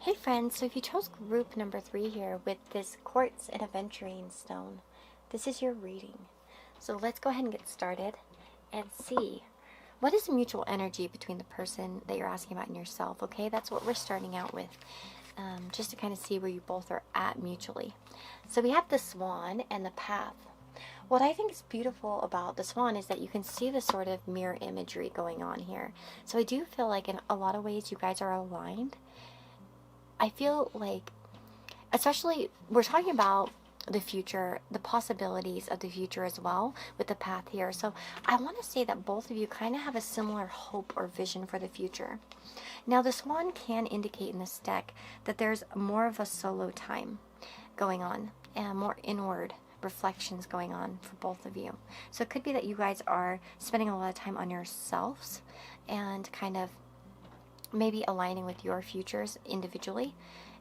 Hey friends, so if you chose group number 3 here with this quartz and aventurine stone, this is your reading. So let's go ahead and get started and see what is the mutual energy between the person that you're asking about and yourself, okay? That's what we're starting out with, just to kind of see where you both are at mutually. So we have the swan and the path. What I think is beautiful about the swan is that you can see the sort of mirror imagery going on here. So I do feel like in a lot of ways you guys are aligned. I feel like, especially, we're talking about the future, the possibilities of the future as well with the path here. So I want to say that both of you kind of have a similar hope or vision for the future. Now the swan can indicate in this deck that there's more of a solo time going on and more inward reflections going on for both of you. So it could be that you guys are spending a lot of time on yourselves and kind of maybe aligning with your futures individually.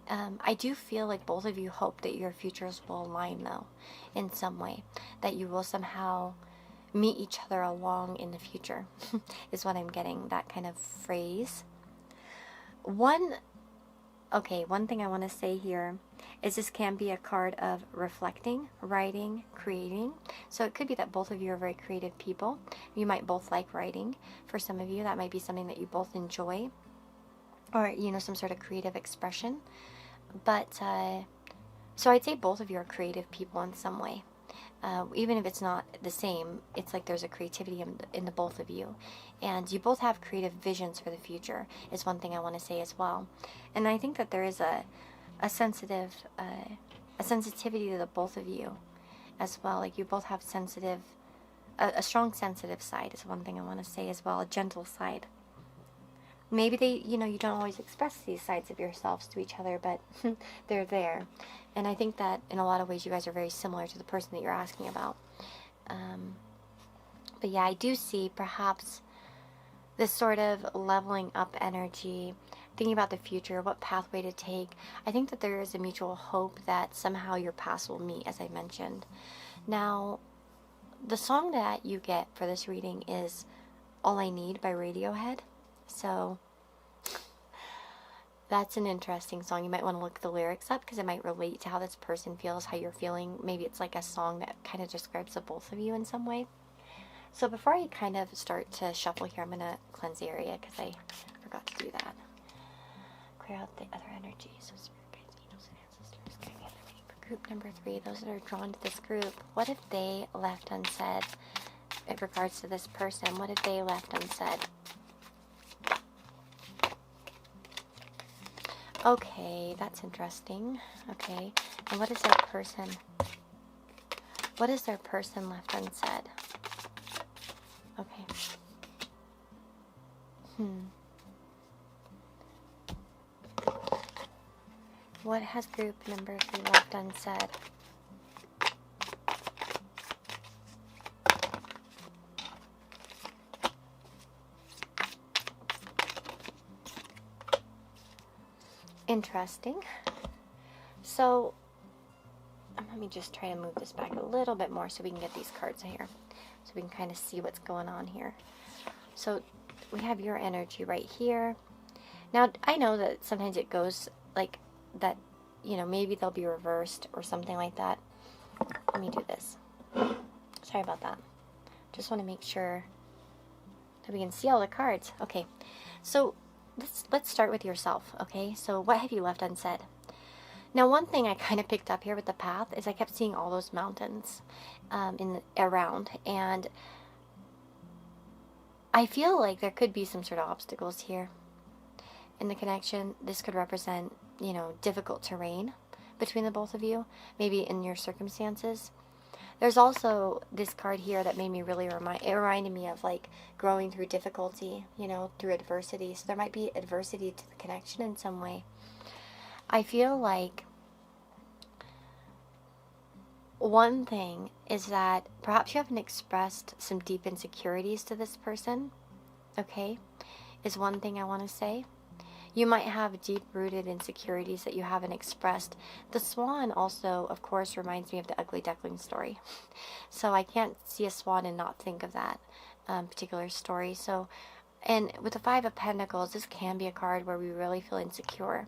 I do feel like both of you hope that your futures will align, though, in some way, that you will somehow meet each other along in the future is what I'm getting, that kind of phrase. One thing I want to say here is this can be a card of reflecting, writing, creating. So it could be that both of you are very creative people. You might both like writing. For some of you, that might be something that you both enjoy, or, you know, some sort of creative expression. But, so I'd say both of you are creative people in some way. Even if it's not the same, it's like there's a creativity in the both of you. And you both have creative visions for the future, is one thing I want to say as well. And I think that there is a sensitivity to the both of you as well. Like, you both have a strong sensitive side is one thing I want to say as well, a gentle side. Maybe you don't always express these sides of yourselves to each other, but they're there. And I think that in a lot of ways you guys are very similar to the person that you're asking about. But yeah, I do see perhaps this sort of leveling up energy, thinking about the future, what pathway to take. I think that there is a mutual hope that somehow your paths will meet, as I mentioned. Now, the song that you get for this reading is All I Need by Radiohead. So that's an interesting song. You might want to look the lyrics up because it might relate to how this person feels, how you're feeling. Maybe it's like a song that kind of describes the both of you in some way. So before I kind of start to shuffle here, I'm going to cleanse the area because I forgot to do that. Clear out the other energies. So spirit guides, angels, and ancestors, guide me in the reading for group number 3. Those that are drawn to this group, what if they left unsaid in regards to this person? What if they left unsaid? Okay, that's interesting. Okay, and what is their person? What is their person left unsaid? Okay. What has group number 3 left unsaid? Interesting. So let me just try to move this back a little bit more so we can get these cards here, so we can kind of see what's going on here. So we have your energy right here. Now I know that sometimes it goes like that, maybe they'll be reversed or something like that. Let me do this. Sorry about that. Just want to make sure that we can see all the cards. Okay, so let's start with yourself, okay? So what have you left unsaid? Now, one thing I kind of picked up here with the path is I kept seeing all those mountains around, and I feel like there could be some sort of obstacles here in the connection. This could represent, difficult terrain between the both of you, maybe in your circumstances. There's also this card here that made me really it reminded me of like growing through difficulty, through adversity. So there might be adversity to the connection in some way. I feel like one thing is that perhaps you haven't expressed some deep insecurities to this person, okay, is one thing I want to say. You might have deep-rooted insecurities that you haven't expressed. The swan also, of course, reminds me of the ugly duckling story. So I can't see a swan and not think of that particular story. So, and with the 5 of Pentacles, this can be a card where we really feel insecure.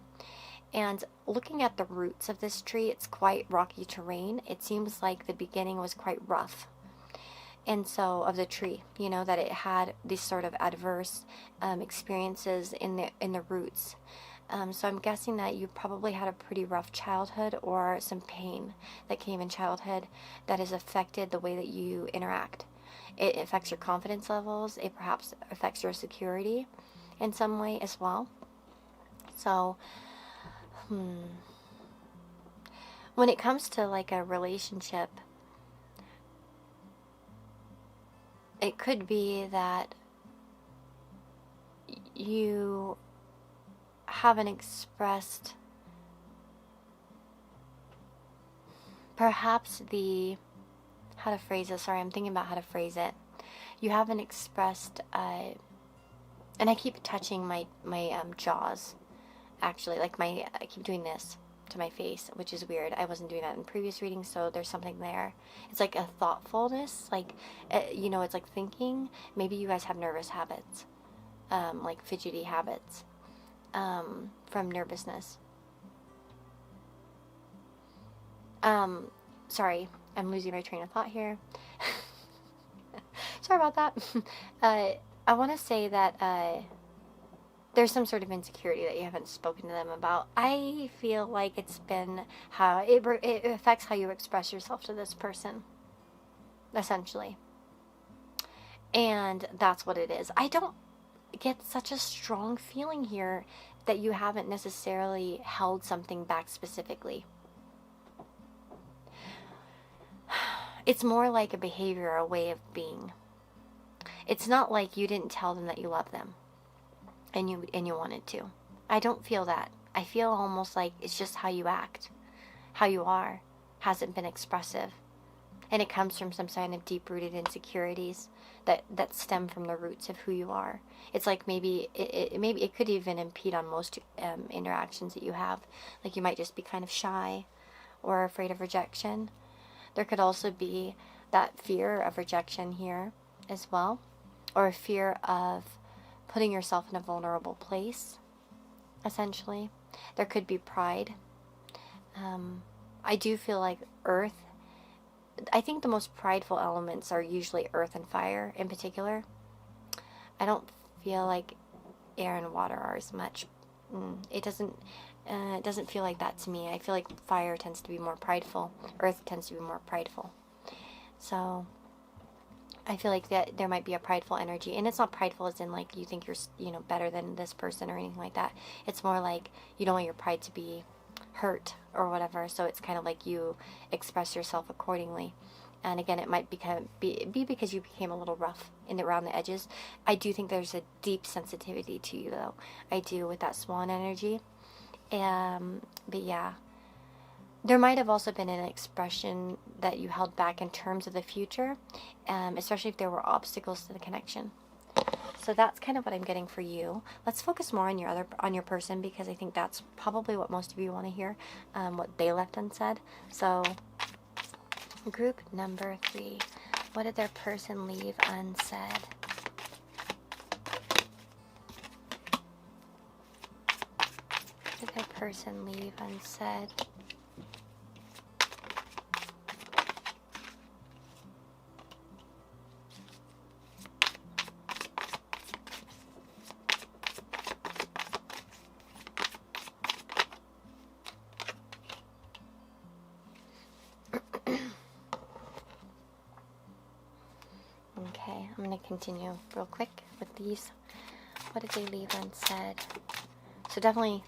And looking at the roots of this tree, it's quite rocky terrain. It seems like the beginning was quite rough. And so, of the tree, you know, that it had these sort of adverse experiences in the roots. So I'm guessing that you probably had a pretty rough childhood or some pain that came in childhood that has affected the way that you interact. It affects your confidence levels. It perhaps affects your security in some way as well. So, when it comes to like a relationship, it could be that you haven't expressed perhaps how to phrase it. Sorry, I'm thinking about how to phrase it. You haven't expressed, and I keep touching my jaws, actually, like I keep doing this to my face, which is weird. I wasn't doing that in previous readings, so there's something there. It's like a thoughtfulness, like, you know, it's like thinking. Maybe you guys have nervous habits, like fidgety habits, from nervousness. Sorry, I'm losing my train of thought here. Sorry about that. I want to say that there's some sort of insecurity that you haven't spoken to them about. I feel like it's been how it affects how you express yourself to this person, essentially. And that's what it is. I don't get such a strong feeling here that you haven't necessarily held something back specifically. It's more like a behavior, a way of being. It's not like you didn't tell them that you love them and you wanted to. I don't feel that. I feel almost like it's just how you act, how you are, hasn't been expressive. And it comes from some kind of deep-rooted insecurities that stem from the roots of who you are. It's like maybe it could even impede on most interactions that you have. Like you might just be kind of shy or afraid of rejection. There could also be that fear of rejection here as well, or a fear of putting yourself in a vulnerable place, essentially. There could be pride. I do feel like earth, I think the most prideful elements are usually earth and fire in particular. I don't feel like air and water are as much. It doesn't feel like that to me. I feel like fire tends to be more prideful. Earth tends to be more prideful. So I feel like that there might be a prideful energy, and it's not prideful as in like you think you're, you know, better than this person or anything like that. It's more like you don't want your pride to be hurt or whatever, so it's kind of like you express yourself accordingly. And again, it might be because you became a little rough around the edges. I do think there's a deep sensitivity to you, though. I do, with that swan energy. But yeah, there might have also been an expression that you held back in terms of the future, especially if there were obstacles to the connection. So that's kind of what I'm getting for you. Let's focus more on your person, because I think that's probably what most of you want to hear, what they left unsaid. So group number 3, what did their person leave unsaid? What did their person leave unsaid? Okay, I'm going to continue real quick with these. What did they leave unsaid? So definitely,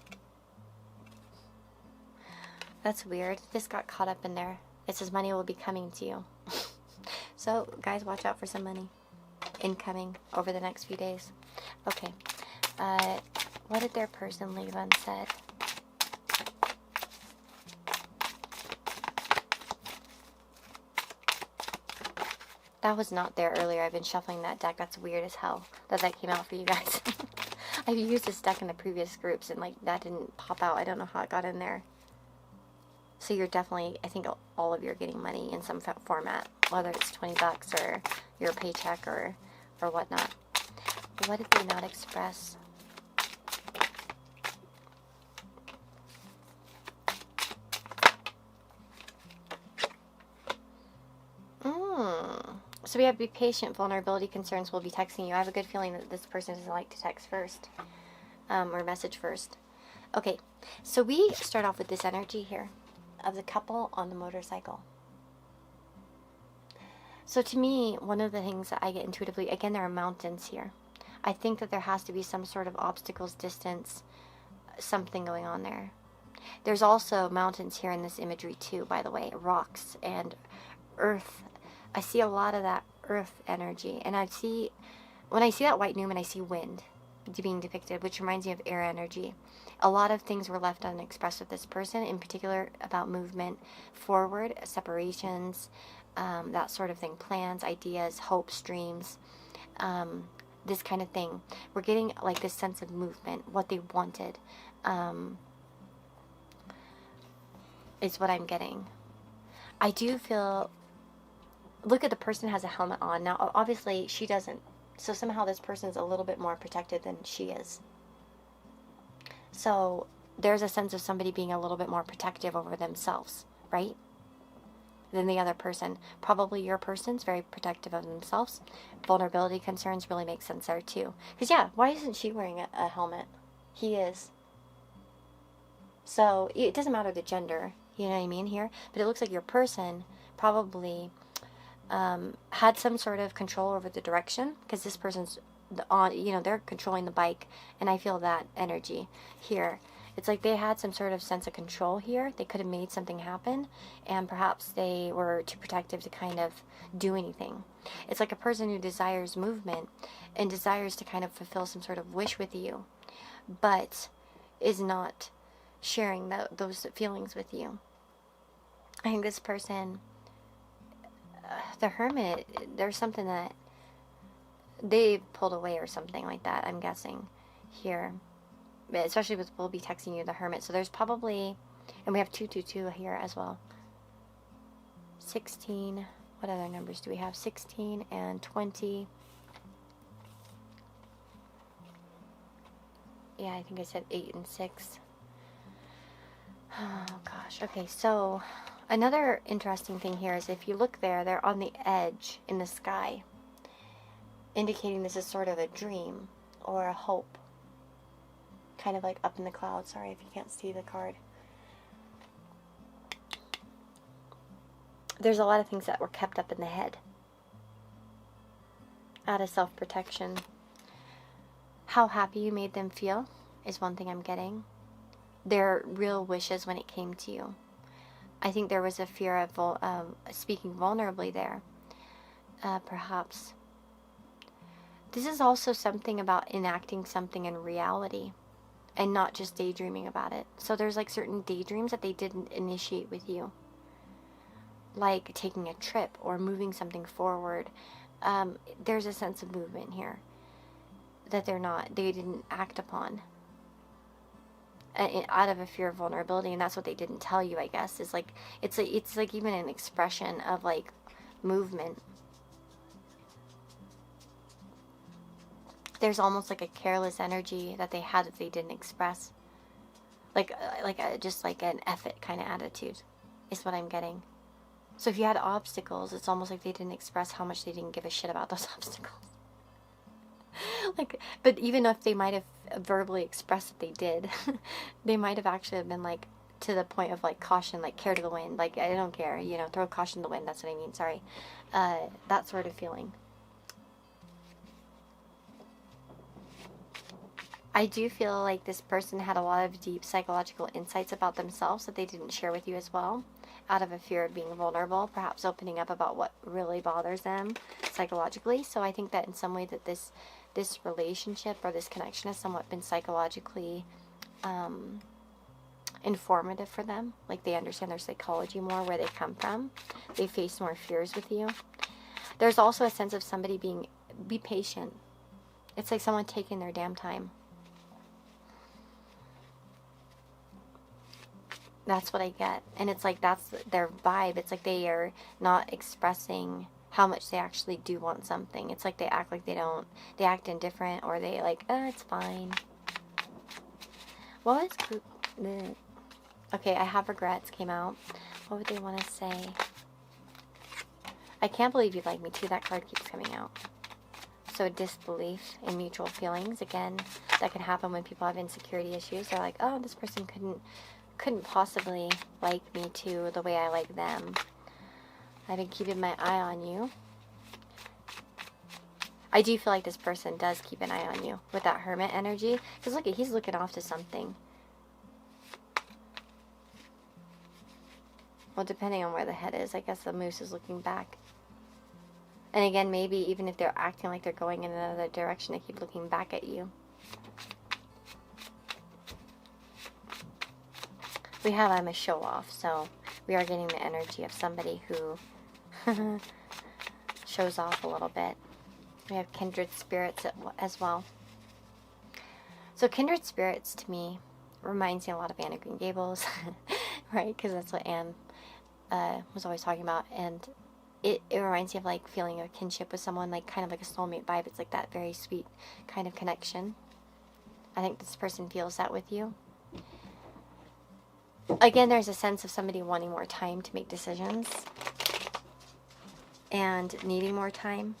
that's weird. This got caught up in there. It says money will be coming to you. So guys, watch out for some money incoming over the next few days. Okay, what did their person leave unsaid? That was not there earlier. I've been shuffling that deck. That's weird as hell that came out for you guys. I've used this deck in the previous groups, and like that didn't pop out. I don't know how it got in there. So you're definitely, I think all of you are getting money in some format, whether it's $20 or your paycheck or whatnot. What did they not express? So we have be patient, vulnerability, concerns will be texting you. I have a good feeling that this person doesn't like to text first, or message first. Okay, so we start off with this energy here of the couple on the motorcycle. So to me, one of the things that I get intuitively, again, there are mountains here. I think that there has to be some sort of obstacles, distance, something going on there. There's also mountains here in this imagery too, by the way, rocks and earth. I see a lot of that earth energy. And when I see that white Newman, I see wind being depicted, which reminds me of air energy. A lot of things were left unexpressed with this person, in particular about movement forward, separations, that sort of thing, plans, ideas, hopes, dreams, this kind of thing. We're getting like this sense of movement, what they wanted, is what I'm getting. I do feel, look at the person has a helmet on. Now, obviously, she doesn't. So somehow this person is a little bit more protected than she is. So there's a sense of somebody being a little bit more protective over themselves, right? Than the other person. Probably your person's very protective of themselves. Vulnerability concerns really make sense there too. Because yeah, why isn't she wearing a helmet? He is. So it doesn't matter the gender, you know what I mean here? But it looks like your person probably had some sort of control over the direction, because this person's on, you know, they're controlling the bike, and I feel that energy here. It's like they had some sort of sense of control here. They could have made something happen, and perhaps they were too protective to kind of do anything. It's like a person who desires movement and desires to kind of fulfill some sort of wish with you, but is not sharing those feelings with you. I think this person, the Hermit, there's something that they pulled away or something like that, I'm guessing, here. Especially with will be texting you, the Hermit. So there's probably, and we have 222 here as well. 16, what other numbers do we have? 16 and 20. Yeah, I think I said 8 and 6. Oh gosh. Okay, so another interesting thing here is if you look there, they're on the edge in the sky, indicating this is sort of a dream or a hope. Kind of like up in the clouds. Sorry if you can't see the card. There's a lot of things that were kept up in the head out of self-protection. How happy you made them feel is one thing I'm getting. Their real wishes when it came to you. I think there was a fear of speaking vulnerably there. Perhaps. This is also something about enacting something in reality and not just daydreaming about it. So there's like certain daydreams that they didn't initiate with you. Like taking a trip or moving something forward. There's a sense of movement here that they didn't act upon. Out of a fear of vulnerability, and that's what they didn't tell you, I guess, is like it's like even an expression of like movement. There's almost like a careless energy that they had that they didn't express, just like an effort kind of attitude is what I'm getting. So if you had obstacles, it's almost like they didn't express how much they didn't give a shit about those obstacles. But even if they might have verbally expressed that they did, they might have actually been like to the point of like caution, like care to the wind, like I don't care, you know, throw caution to the wind, that's what I mean, sorry. That sort of feeling. I do feel like this person had a lot of deep psychological insights about themselves that they didn't share with you as well, out of a fear of being vulnerable, perhaps opening up about what really bothers them psychologically. So I think that in some way that this relationship or this connection has somewhat been psychologically informative for them. Like they understand their psychology more, where they come from. They face more fears with you. There's also a sense of somebody be patient. It's like someone taking their damn time. That's what I get. And it's like that's their vibe. It's like they are not expressing how much they actually do want something. It's like they act like they don't. They act indifferent, or they like, it's fine. What was... Okay, I have regrets came out. What would they want to say? I can't believe you like me too. That card keeps coming out. So disbelief in mutual feelings. Again, that can happen when people have insecurity issues. They're like, oh, this person couldn't possibly like me too the way I like them. I've been keeping my eye on you. I do feel like this person does keep an eye on you with that hermit energy. Because look, he's looking off to something. Well, depending on where the head is, I guess the moose is looking back. And again, maybe even if they're acting like they're going in another direction, they keep looking back at you. We have I'm a show off, so we are getting the energy of somebody who shows off a little bit. We have kindred spirits as well. So kindred spirits to me reminds me a lot of Anne of Green Gables, right? Because that's what Anne was always talking about. And it reminds me of like feeling a kinship with someone, like kind of like a soulmate vibe. It's like that very sweet kind of connection. I think this person feels that with you. Again, there's a sense of somebody wanting more time to make decisions and needing more time,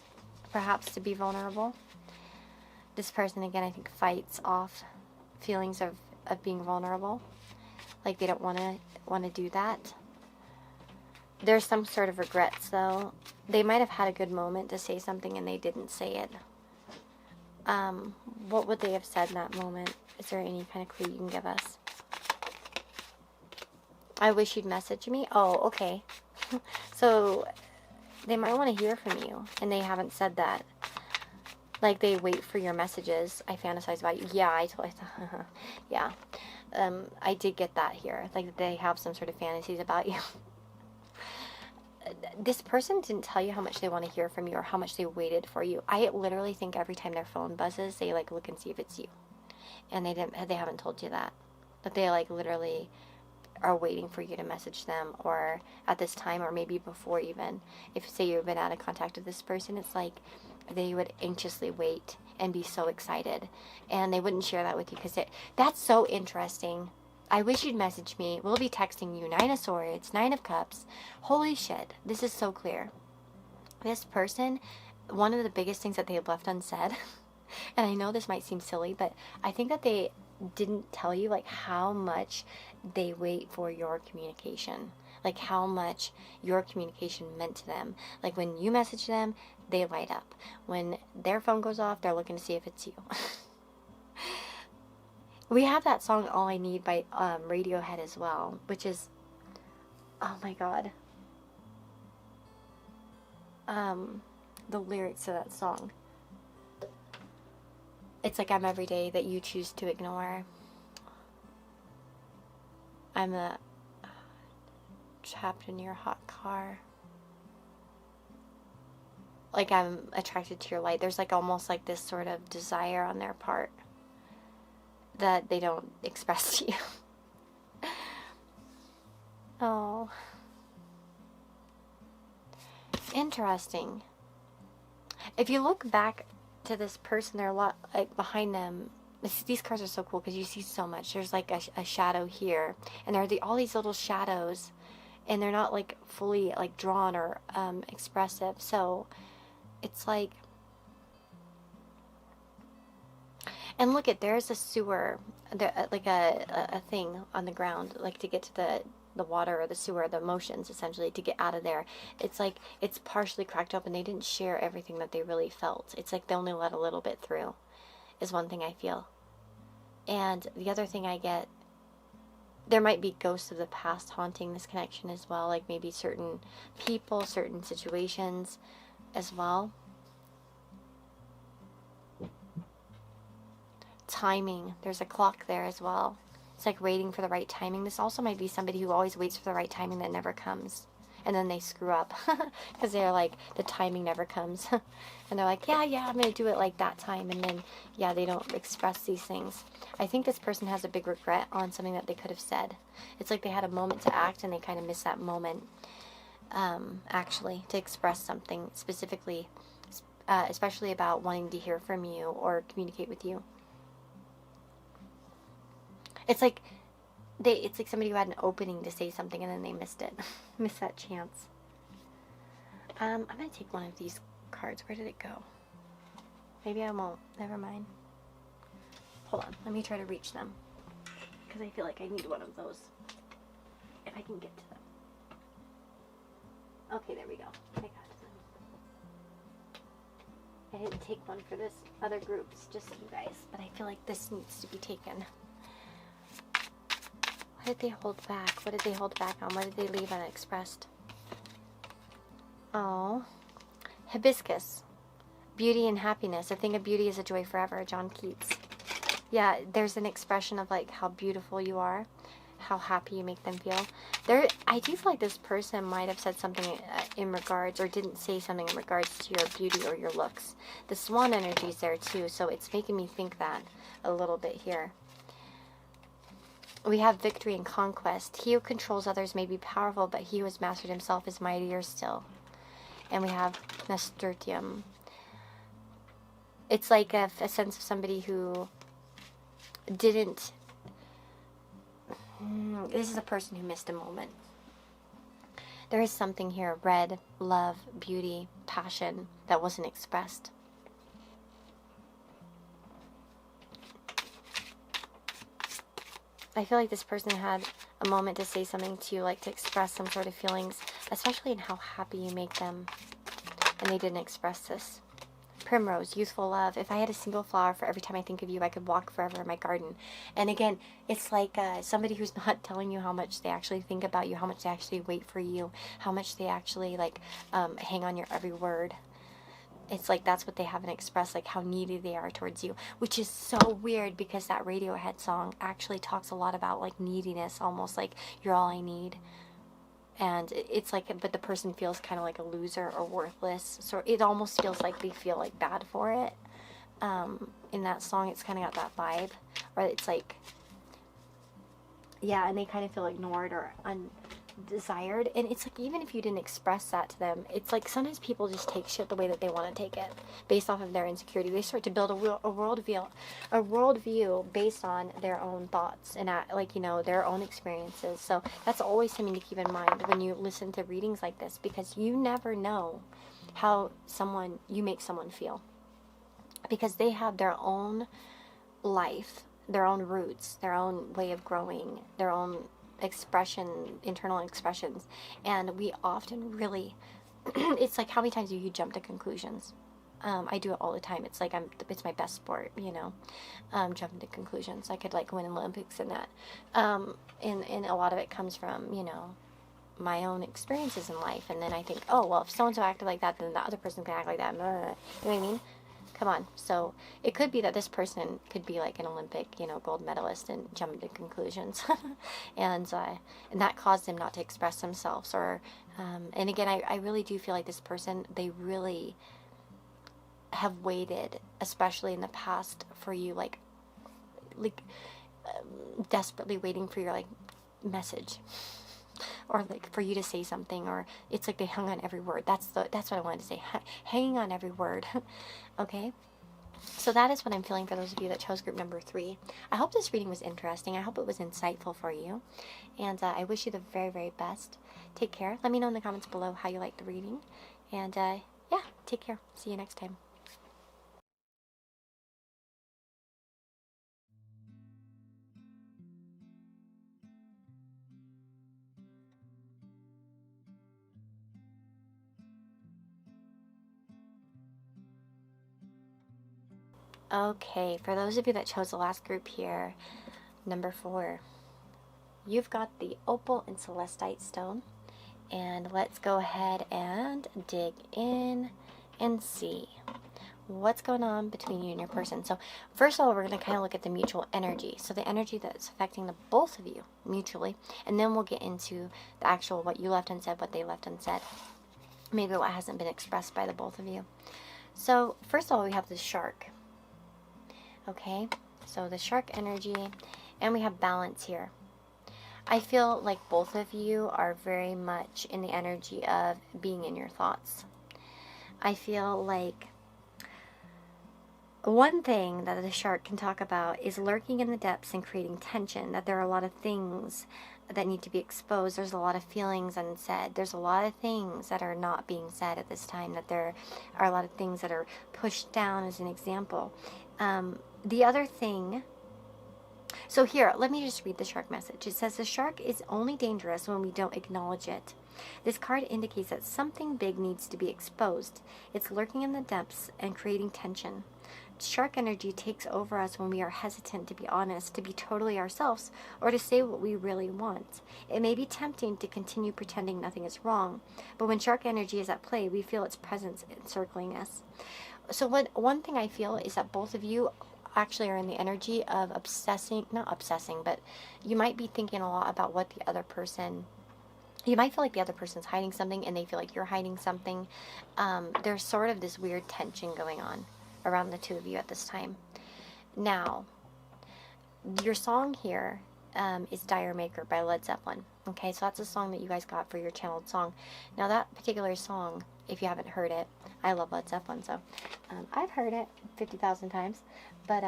perhaps, to be vulnerable. This person, again, I think fights off feelings of being vulnerable. Like they don't want to do that. There's some sort of regrets, though. They might have had a good moment to say something and they didn't say it. What would they have said in that moment? Is there any kind of clue you can give us? I wish you'd message me. Oh, okay. So they might want to hear from you, and they haven't said that. Like they wait for your messages. I fantasize about you. Yeah, yeah. I did get that here. Like they have some sort of fantasies about you. This person didn't tell you how much they want to hear from you or how much they waited for you. I literally think every time their phone buzzes, they like look and see if it's you, and they haven't told you that. But they like literally are waiting for you to message them, or at this time, or maybe before even. If say you've been out of contact with this person, it's like they would anxiously wait and be so excited, and they wouldn't share that with you because that's so interesting. I wish you'd message me. We'll be texting you. 9 of Swords, 9 of Cups. Holy shit, this is so clear. This person, one of the biggest things that they have left unsaid, and I know this might seem silly, but I think that they didn't tell you like how much they wait for your communication, like how much your communication meant to them. Like when you message them, they light up. When their phone goes off, they're looking to see if it's you. We have that song All I Need by Radiohead as well, which is, oh my god, the lyrics to that song. It's like I'm every day that you choose to ignore. I'm trapped in your hot car. Like I'm attracted to your light. There's like almost like this sort of desire on their part that they don't express to you. Oh. Interesting. If you look back to this person, there are a lot like behind them. These cards are so cool because you see so much. There's like a shadow here, and there are all these little shadows, and they're not like fully like drawn or expressive. So it's like, and look at, there's a sewer, like a thing on the ground, like to get to the water or the sewer, the motions essentially to get out of there. It's like it's partially cracked up, and they didn't share everything that they really felt. It's like they only let a little bit through, is one thing I feel. And the other thing I get, there might be ghosts of the past haunting this connection as well, like maybe certain people, certain situations as well. Timing, there's a clock there as well. It's like waiting for the right timing. This also might be somebody who always waits for the right timing that never comes. And then they screw up because they're like, the timing never comes. And they're like, yeah, I'm going to do it like that time. And then, yeah, they don't express these things. I think this person has a big regret on something that they could have said. It's like they had a moment to act and they kind of missed that moment, actually, to express something specifically, especially about wanting to hear from you or communicate with you. It's like somebody who had an opening to say something and then they missed it. Missed that chance. I'm going to take one of these cards. Where did it go? Maybe I won't. Never mind. Hold on. Let me try to reach them. Because I feel like I need one of those. If I can get to them. Okay, there we go. I got them. I didn't take one for this other group. It's just you guys. But I feel like this needs to be taken. What did they hold back? What did they hold back on? What did they leave unexpressed? Oh. Hibiscus. Beauty and happiness. A thing of beauty is a joy forever. John Keats. Yeah, there's an expression of like how beautiful you are, how happy you make them feel. I do feel like this person might have said something in regards, or didn't say something in regards to your beauty or your looks. The swan energy is there too, so it's making me think that a little bit here. We have victory and conquest. He who controls others may be powerful, but he who has mastered himself is mightier still. And we have nasturtium. It's like a sense of somebody who didn't... This is a person who missed a moment. There is something here, red, love, beauty, passion, that wasn't expressed. I feel like this person had a moment to say something to you, like to express some sort of feelings, especially in how happy you make them, and they didn't express this. Primrose, youthful love. If I had a single flower for every time I think of you, I could walk forever in my garden. And again, it's like somebody who's not telling you how much they actually think about you, how much they actually wait for you, how much they actually like hang on your every word. It's like that's what they haven't expressed, like how needy they are towards you, which is so weird because that Radiohead song actually talks a lot about like neediness, almost like you're all I need. And it's like, but the person feels kind of like a loser or worthless. So it almost feels like they feel like bad for it. In that song, it's kind of got that vibe. Or it's like, yeah, and they kind of feel ignored or undesired. And it's like, even if you didn't express that to them, it's like sometimes people just take shit the way that they want to take it. Based off of their insecurity. They start to build a worldview based on their own thoughts and like, you know, their own experiences. So that's always something to keep in mind when you listen to readings like this, because you never know how you make someone feel, because they have their own life, their own roots, their own way of growing, their own internal expressions. And we often really it's like, how many times do you jump to conclusions? I do it all the time. It's like it's my best sport, you know, jumping to conclusions. I could like win Olympics in that. And a lot of it comes from, you know, my own experiences in life. And then I think, oh, well, if so-and-so acted like that, then the other person can act like that. You know what I mean? Come on. So it could be that this person could be like an Olympic, you know, gold medalist and jump to conclusions. and that caused them not to express themselves. Or, and again, I really do feel like this person, they really have waited, especially in the past, for you, like desperately waiting for your like message, or like for you to say something. Or it's like they hung on every word. That's what I wanted to say. Hanging on every word. Okay, so that is what I'm feeling for those of you that chose group number 3. I hope this reading was interesting. I hope it was insightful for you, and I wish you the very, very best. Take care. Let me know in the comments below how you liked the reading, and yeah, take care. See you next time. Okay, for those of you that chose the last group here, number 4, you've got the opal and celestite stone. And let's go ahead and dig in and see what's going on between you and your person. So first of all, we're going to kind of look at the mutual energy. So the energy that's affecting the both of you mutually. And then we'll get into the actual what you left unsaid, what they left unsaid. Maybe what hasn't been expressed by the both of you. So first of all, we have the shark. Okay, so the shark energy, and we have balance here. I feel like both of you are very much in the energy of being in your thoughts. I feel like one thing that the shark can talk about is lurking in the depths and creating tension, that there are a lot of things that need to be exposed. There's a lot of feelings unsaid. There's a lot of things that are not being said at this time, that there are a lot of things that are pushed down, as an example. The other thing, so here, let me just read the shark message. It says, the shark is only dangerous when we don't acknowledge it. This card indicates that something big needs to be exposed. It's lurking in the depths and creating tension. Shark energy takes over us when we are hesitant to be honest, to be totally ourselves, or to say what we really want. It may be tempting to continue pretending nothing is wrong, but when shark energy is at play, we feel its presence encircling us. So one thing I feel is that both of you actually are in the energy of not obsessing, but you might be thinking a lot about what the other person, you might feel like the other person's hiding something and they feel like you're hiding something. There's sort of this weird tension going on around the two of you at this time. Now, your song here is Dire Maker by Led Zeppelin. Okay, so that's a song that you guys got for your channeled song. Now, that particular song, if you haven't heard it, I love Led Zeppelin, so I've heard it 50,000 times, but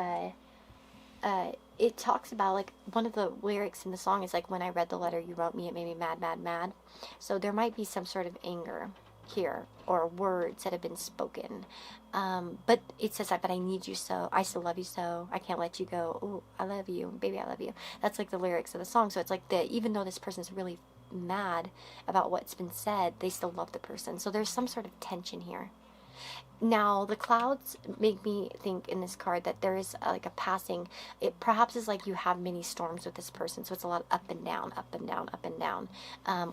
it talks about, like, one of the lyrics in the song is like, when I read the letter you wrote me, it made me mad, mad, mad. So there might be some sort of anger here, or words that have been spoken, but it says that, but I need you so, I still love you so, I can't let you go, oh, I love you, baby, I love you. That's like the lyrics of the song. So it's like, even though this person's really mad about what's been said, they still love the person. So there's some sort of tension here. Now, the clouds make me think in this card that there is like a passing. It perhaps is like you have mini storms with this person, so it's a lot of up and down, up and down, up and down.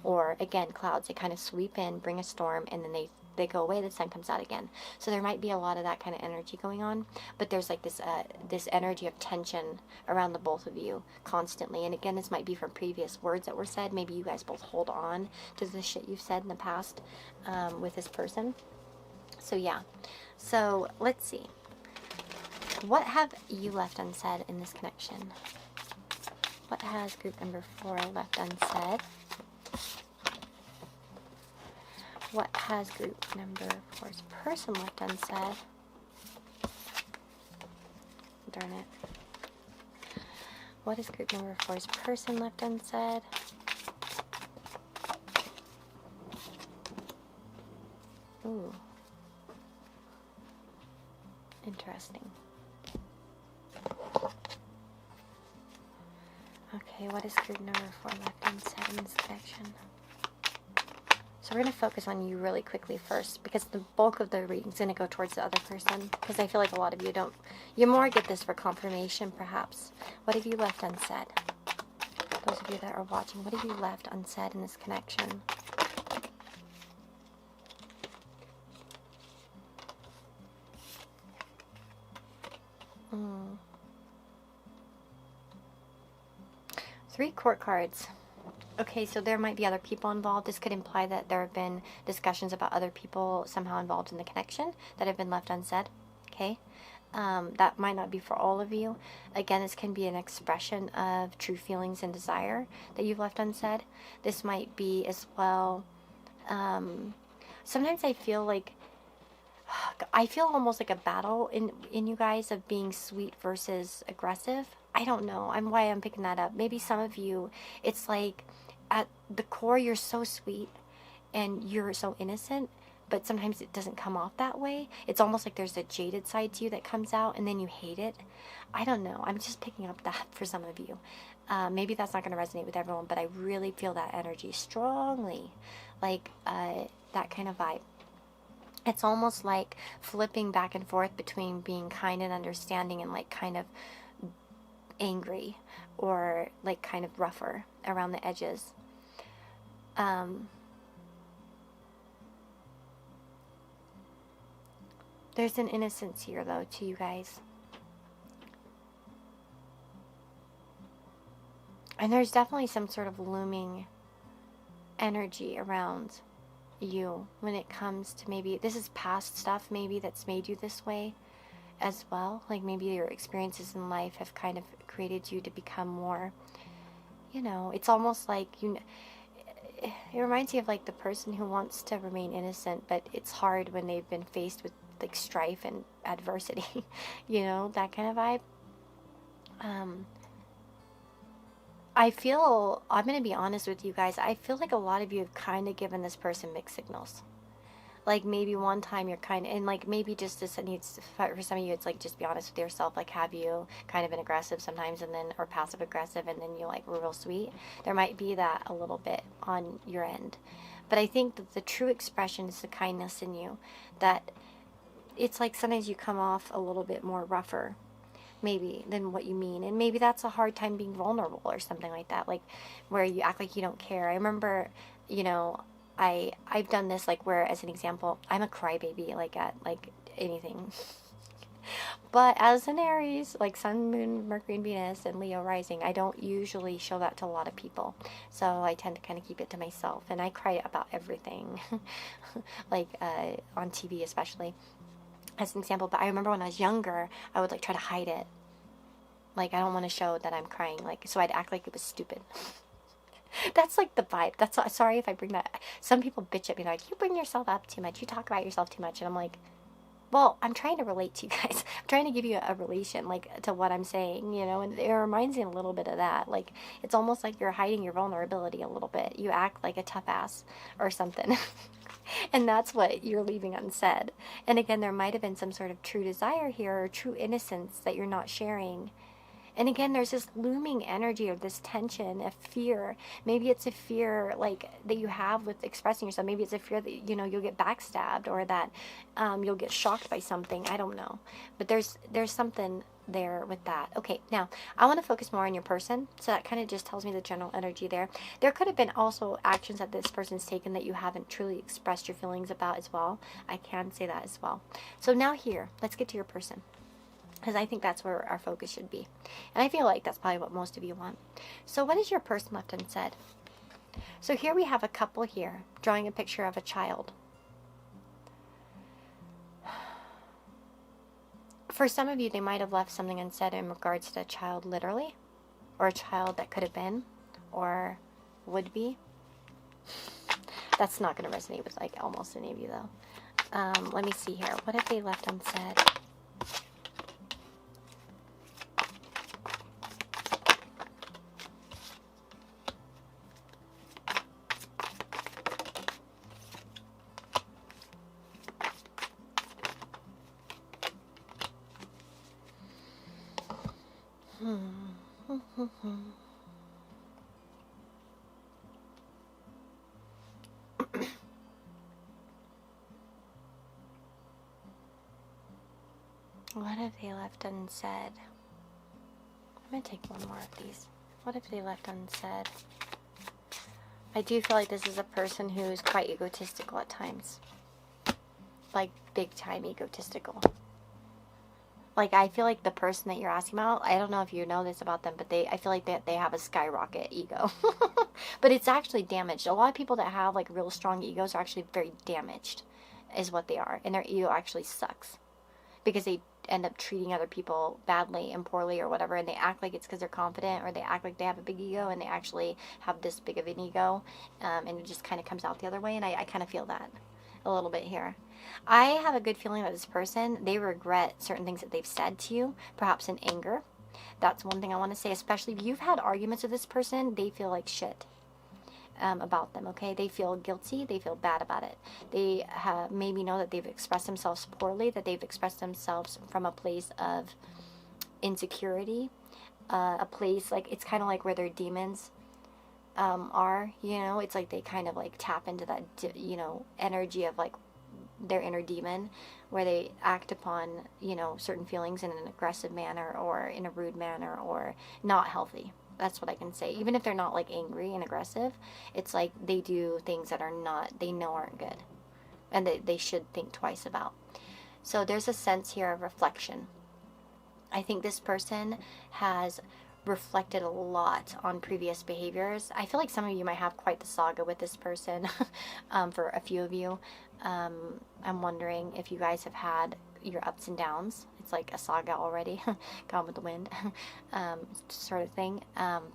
Or again, clouds, they kind of sweep in, bring a storm, and then they go away, the sun comes out again. So there might be a lot of that kind of energy going on, but there's like this this energy of tension around the both of you constantly. And again, this might be from previous words that were said. Maybe you guys both hold on to the shit you've said in the past with this person. So yeah, so let's see. What have you left unsaid in this connection? What has group number 4 left unsaid? What has group number 4's person left unsaid? Darn it. What is group number 4's person left unsaid? Ooh. Interesting. Okay, what is group number 4 left unsaid in this connection? So we're going to focus on you really quickly first, because the bulk of the reading is going to go towards the other person, because I feel like a lot of you don't, you more get this for confirmation perhaps. What have you left unsaid? Those of you that are watching, what have you left unsaid in this connection? Three court cards. Okay, so there might be other people involved. This could imply that there have been discussions about other people somehow involved in the connection that have been left unsaid. Okay, that might not be for all of you. Again, this can be an expression of true feelings and desire that you've left unsaid. This might be as well. Sometimes I feel almost like a battle in you guys of being sweet versus aggressive. I don't know. Why I'm picking that up. Maybe some of you, it's like at the core you're so sweet and you're so innocent, but sometimes it doesn't come off that way. It's almost like there's a jaded side to you that comes out and then you hate it. I don't know. I'm just picking up that for some of you. Maybe that's not going to resonate with everyone, but I really feel that energy strongly. Like that kind of vibe. It's almost like flipping back and forth between being kind and understanding and like kind of angry, or like kind of rougher around the edges. There's an innocence here though to you guys, and there's definitely some sort of looming energy around you when it comes to, maybe this is past stuff maybe that's made you this way as well. Like maybe your experiences in life have kind of created you to become more, you know, it's almost like, it reminds you of like the person who wants to remain innocent, but it's hard when they've been faced with like strife and adversity, you know, that kind of vibe. I feel, I'm going to be honest with you guys, I feel like a lot of you have kind of given this person mixed signals. Like maybe one time you're kind of, and like maybe just this needs, for some of you, it's like just be honest with yourself. Like, have you kind of been aggressive sometimes, and then, or passive aggressive, and then you like were real sweet? There might be that a little bit on your end. But I think that the true expression is the kindness in you. That it's like sometimes you come off a little bit more rougher, maybe, than what you mean. And maybe that's a hard time being vulnerable or something like that. Like where you act like you don't care. I remember, you know, I've done this, like where, as an example, I'm a crybaby, like at like anything. But as an Aries, like Sun, Moon, Mercury, and Venus, and Leo rising, I don't usually show that to a lot of people. So I tend to kind of keep it to myself. And I cry about everything, like on TV especially, as an example. But I remember when I was younger, I would like try to hide it. Like I don't want to show that I'm crying. Like, so I'd act like it was stupid. That's like the vibe. That's, sorry if I bring that. Some people bitch at me like, you bring yourself up too much. You talk about yourself too much. And I'm like, well, I'm trying to relate to you guys. I'm trying to give you a relation, like, to what I'm saying, you know, and it reminds me a little bit of that. Like, it's almost like you're hiding your vulnerability a little bit. You act like a tough ass or something. And that's what you're leaving unsaid. And again, there might have been some sort of true desire here, or true innocence that you're not sharing. And again, there's this looming energy of this tension, of fear. Maybe it's a fear like that you have with expressing yourself. Maybe it's a fear that, you know, you'll get backstabbed, or that you'll get shocked by something. I don't know. But there's something there with that. Okay, now I want to focus more on your person. So that kind of just tells me the general energy there. There could have been also actions that this person's taken that you haven't truly expressed your feelings about as well. I can say that as well. So now here, let's get to your person, because I think that's where our focus should be. And I feel like that's probably what most of you want. So what is your person left unsaid? So here we have a couple here drawing a picture of a child. For some of you, they might have left something unsaid in regards to a child literally, or a child that could have been, or would be. That's not going to resonate with like almost any of you though. Let me see here. What have they left unsaid? What have they left unsaid? I'm going to take one more of these. What have they left unsaid? I do feel like this is a person who is quite egotistical at times. Like, big time egotistical. Like, I feel like the person that you're asking about, I don't know if you know this about them, but I feel like they have a skyrocket ego. But it's actually damaged. A lot of people that have, like, real strong egos are actually very damaged, is what they are. And their ego actually sucks. Because they end up treating other people badly and poorly or whatever, and they act like it's because they're confident, or they act like they have a big ego, and they actually have this big of an ego, and it just kind of comes out the other way. And I kind of feel that a little bit here. I have a good feeling about this person. They regret certain things that they've said to you, perhaps in anger. That's one thing I want to say, especially if you've had arguments with this person. They feel like shit about them, okay? They feel guilty. They feel bad about it. They maybe know that they've expressed themselves poorly, that they've expressed themselves from a place of insecurity, a place like, it's kind of like where their demons are, you know? It's like they kind of like tap into that, you know, energy of like their inner demon, where they act upon, you know, certain feelings in an aggressive manner, or in a rude manner, or not healthy. That's what I can say. Even if they're not like angry and aggressive, it's like they do things that are not, they know aren't good, and they should think twice about. So there's a sense here of reflection. I think this person has reflected a lot on previous behaviors. I feel like some of you might have quite the saga with this person. For a few of you, I'm wondering if you guys have had your ups and downs. It's like a saga already, Gone with the Wind, sort of thing.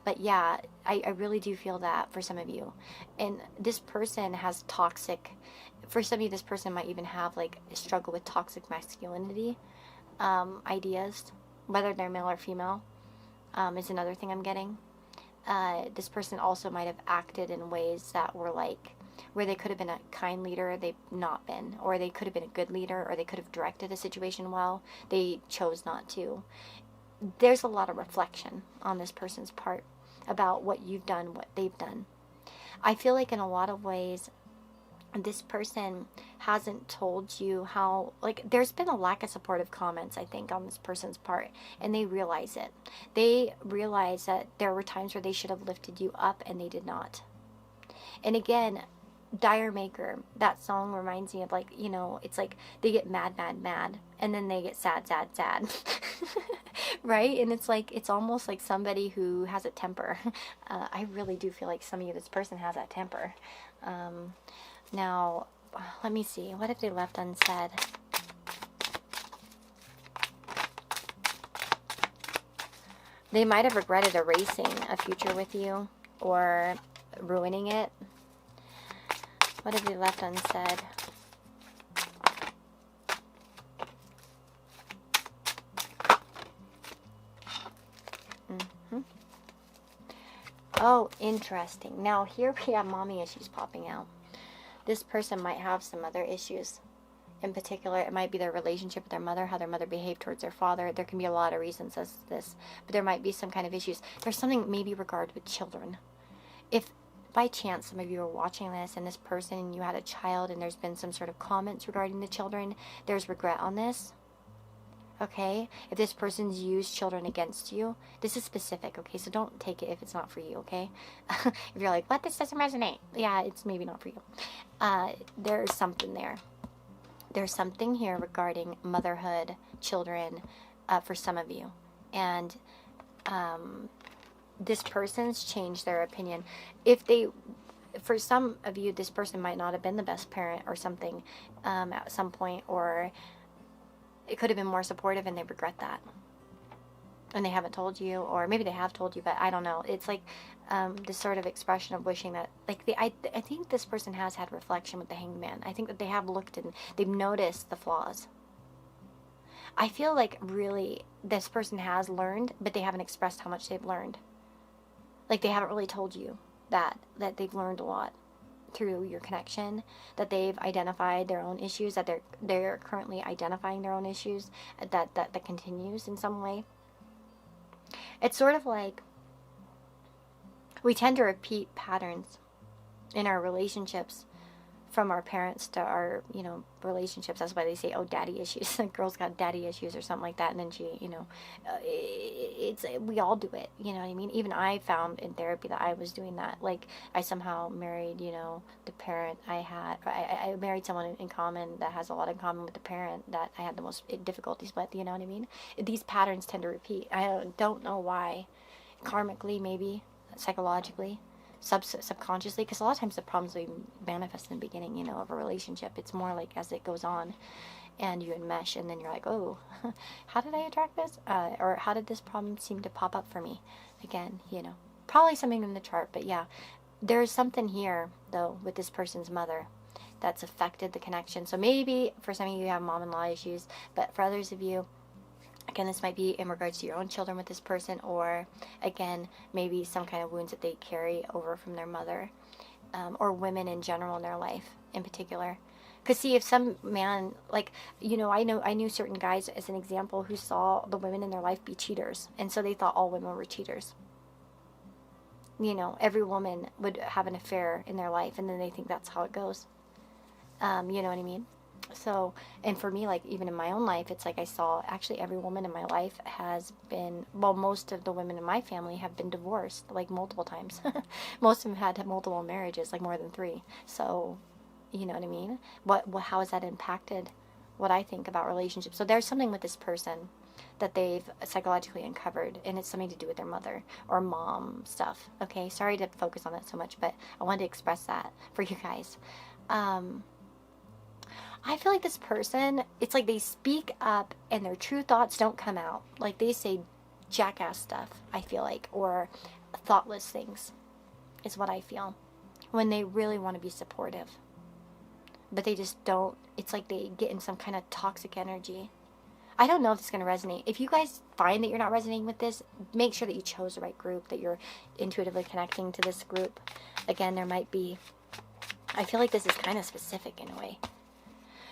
But yeah, I really do feel that for some of you. And this person has toxic, for some of you, this person might even have like a struggle with toxic masculinity ideas, whether they're male or female, is another thing I'm getting. this person also might have acted in ways that were like, where they could have been a kind leader, they've not been, or they could have been a good leader, or they could have directed a situation well, they chose not to. There's a lot of reflection on this person's part about what you've done, what they've done. I feel like in a lot of ways, this person hasn't told you how, like, there's been a lack of supportive comments, I think, on this person's part, and they realize it. They realize that there were times where they should have lifted you up and they did not. And again, Dire Maker, that song reminds me of, like, you know, it's like they get mad, mad, mad, and then they get sad, sad, sad. Right? And it's like, it's almost like somebody who has a temper. I really do feel like some of you, this person has that temper. Now, let me see. What if they left unsaid? They might have regretted erasing a future with you or ruining it. What have they left unsaid? Oh, interesting. Now, here we have mommy issues popping out. This person might have some other issues. In particular, it might be their relationship with their mother, how their mother behaved towards their father. There can be a lot of reasons as this, but there might be some kind of issues. There's something maybe regarding with children. If by chance some of you are watching this and this person and you had a child and there's been some sort of comments regarding the children, there's regret on this. Okay, if this person's used children against you, this is specific, okay, so don't take it if it's not for you, okay? If you're like, what, this doesn't resonate, yeah, it's maybe not for you. There's something there. There's something here regarding motherhood, children, for some of you. And this person's changed their opinion. If they, for some of you, this person might not have been the best parent or something at some point, or it could have been more supportive and they regret that. And they haven't told you, or maybe they have told you, but I don't know. It's like this sort of expression of wishing that, like, I think this person has had reflection with the Hanged Man. I think that they have looked and they've noticed the flaws. I feel like really this person has learned, but they haven't expressed how much they've learned. Like, they haven't really told you that they've learned a lot through your connection, that they've identified their own issues, that they're currently identifying their own issues, that continues in some way. It's sort of like we tend to repeat patterns in our relationships from our parents to our, you know, relationships. That's why they say, oh, daddy issues. The girl's got daddy issues or something like that. And then she, you know, we all do it. You know what I mean? Even I found in therapy that I was doing that. Like, I somehow married, you know, the parent I had. I married someone in common that has a lot in common with the parent that I had the most difficulties with. You know what I mean? These patterns tend to repeat. I don't know why. Karmically, maybe. Psychologically. Subconsciously, because a lot of times the problems we manifest in the beginning, you know, of a relationship, it's more like as it goes on and you enmesh, and then you're like, oh, how did I attract this? Or how did this problem seem to pop up for me? Again, you know, probably something in the chart, but yeah, there's something here, though, with this person's mother that's affected the connection. So maybe for some of you have mom-in-law issues, but for others of you, again, this might be in regards to your own children with this person, or, again, maybe some kind of wounds that they carry over from their mother, or women in general in their life in particular. Because, see, if some man, like, you know, I knew certain guys, as an example, who saw the women in their life be cheaters, and so they thought all women were cheaters. You know, every woman would have an affair in their life, and then they think that's how it goes. You know what I mean? So, and for me, like, even in my own life, it's like I saw actually every woman in my life has been, well, most of the women in my family have been divorced, like, multiple times. Most of them had multiple marriages, like more than 3. So, you know what I mean? How has that impacted what I think about relationships? So there's something with this person that they've psychologically uncovered, and it's something to do with their mother or mom stuff. Okay, sorry to focus on that so much, but I wanted to express that for you guys. I feel like this person, it's like they speak up and their true thoughts don't come out. Like, they say jackass stuff, I feel like, or thoughtless things is what I feel, when they really want to be supportive. But they just don't. It's like they get in some kind of toxic energy. I don't know if it's going to resonate. If you guys find that you're not resonating with this, make sure that you chose the right group, that you're intuitively connecting to this group. Again, there might be, I feel like this is kind of specific in a way.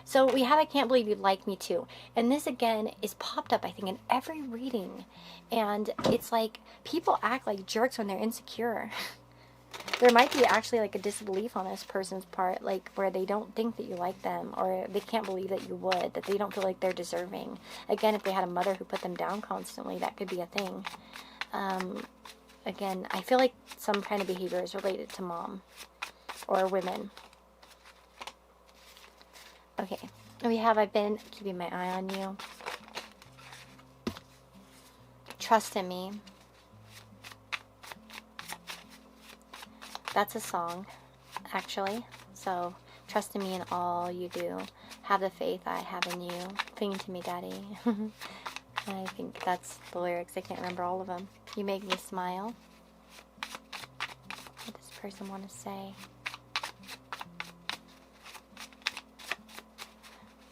So we have I Can't Believe You'd Like Me Too. And this, again, is popped up, I think, in every reading. And it's like people act like jerks when they're insecure. There might be actually like a disbelief on this person's part, like where they don't think that you like them, or they can't believe that you would, that they don't feel like they're deserving. Again, if they had a mother who put them down constantly, that could be a thing. Again, I feel like some kind of behavior is related to mom or women. Okay, we have I've been keeping my eye on you. Trust in me. That's a song, actually. So, trust in me in all you do. Have the faith I have in you. Cling to me, Daddy. I think that's the lyrics. I can't remember all of them. You make me smile. What does this person want to say?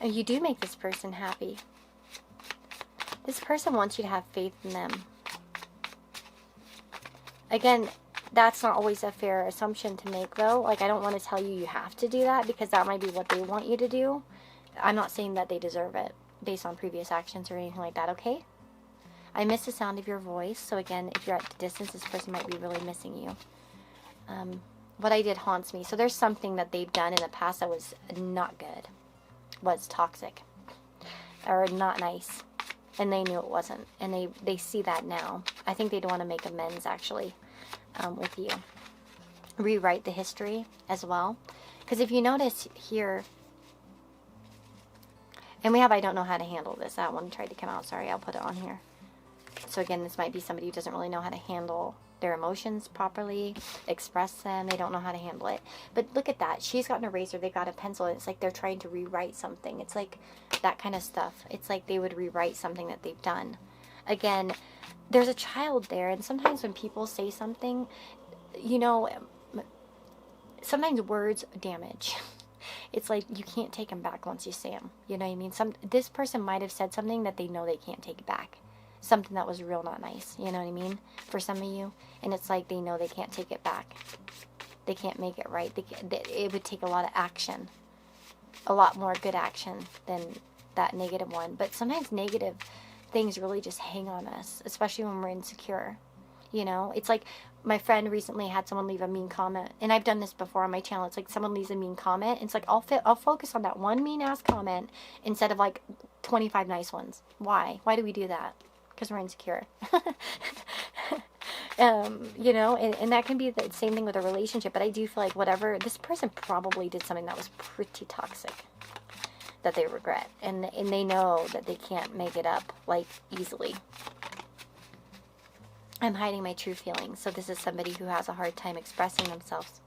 Oh, you do make this person happy. This person wants you to have faith in them. Again, that's not always a fair assumption to make, though. Like, I don't want to tell you you have to do that, because that might be what they want you to do. I'm not saying that they deserve it based on previous actions or anything like that, okay? I miss the sound of your voice. So again, if you're at the distance, this person might be really missing you. What I did haunts me. So there's something that they've done in the past that was not good. Was toxic. Or not nice. And they knew it wasn't. And they see that now. I think they'd want to make amends, actually, with you. Rewrite the history as well. Because if you notice here, and we have I don't know how to handle this. That one tried to come out. Sorry, I'll put it on here. So again, this might be somebody who doesn't really know how to handle their emotions properly, express them. They don't know how to handle it. But look at that. She's got an eraser. They got a pencil. It's like they're trying to rewrite something. It's like that kind of stuff. It's like they would rewrite something that they've done. Again, there's a child there. And sometimes when people say something, you know, sometimes words damage. It's like you can't take them back once you say them. You know what I mean? This person might have said something that they know they can't take back. Something that was real not nice. You know what I mean? For some of you. And it's like they know they can't take it back. They can't make it right. It would take a lot of action. A lot more good action than that negative one. But sometimes negative things really just hang on us. Especially when we're insecure. You know? It's like my friend recently had someone leave a mean comment. And I've done this before on my channel. It's like someone leaves a mean comment. And it's like I'll focus on that one mean ass comment instead of like 25 nice ones. Why? Why do we do that? Because we're insecure. You know, and that can be the same thing with a relationship. But I do feel like whatever, this person probably did something that was pretty toxic that they regret. And they know that they can't make it up, like, easily. I'm hiding my true feelings. So this is somebody who has a hard time expressing themselves.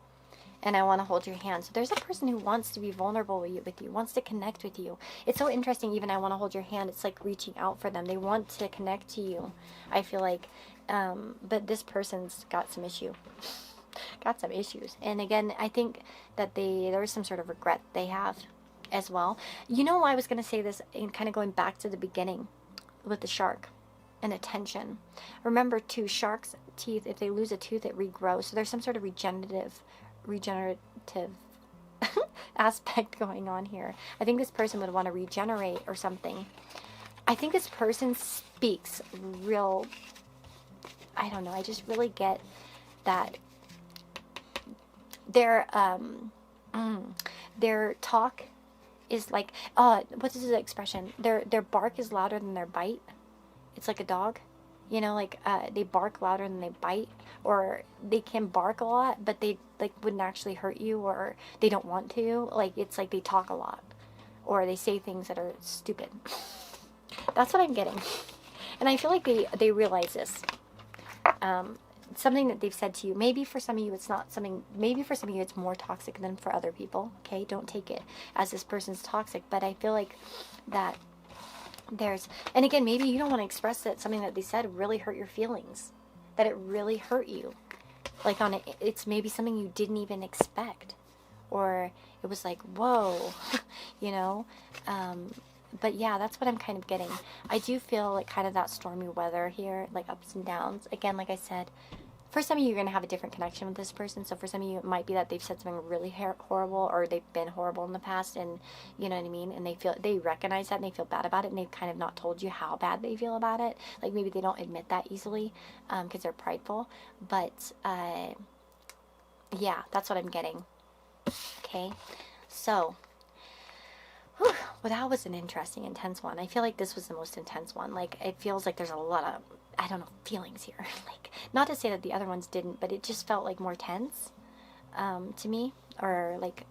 And I want to hold your hand. So there's a person who wants to be vulnerable with you, wants to connect with you. It's so interesting, even I want to hold your hand. It's like reaching out for them. They want to connect to you, I feel like. But this person's got some issue. Got some issues. And again, I think that there is some sort of regret they have as well. You know why I was going to say this, and kind of going back to the beginning with the shark and attention. Remember, too, sharks' teeth, if they lose a tooth, it regrows. So there's some sort of regenerative aspect going on here. I think this person would want to regenerate or something. I think this person speaks real, I don't know, I just really get that their talk is like, what is the expression? Their bark is louder than their bite. It's like a dog. You know, like, they bark louder than they bite, or they can bark a lot, but they, like, wouldn't actually hurt you, or they don't want to. Like, it's like they talk a lot, or they say things that are stupid. That's what I'm getting. And I feel like they realize this. Something that they've said to you, maybe for some of you it's not something, maybe for some of you it's more toxic than for other people, okay? Don't take it as this person's toxic, but I feel like that and again, maybe you don't want to express that something that they said really hurt your feelings, that it really hurt you, like it's maybe something you didn't even expect, or it was like, whoa, you know, But yeah, that's what I'm kind of getting. I do feel like kind of that stormy weather here, like ups and downs. Again, like I said, for some of you, you're going to have a different connection with this person. So for some of you, it might be that they've said something really horrible, or they've been horrible in the past, and you know what I mean? And they recognize that, and they feel bad about it, and they've kind of not told you how bad they feel about it. Like maybe they don't admit that easily because they're prideful. But yeah, that's what I'm getting. Okay, so whew, well, that was an interesting, intense one. I feel like this was the most intense one. Like, it feels like there's a lot of, I don't know, feelings here. Like, not to say that the other ones didn't, but it just felt like more tense to me. Or like,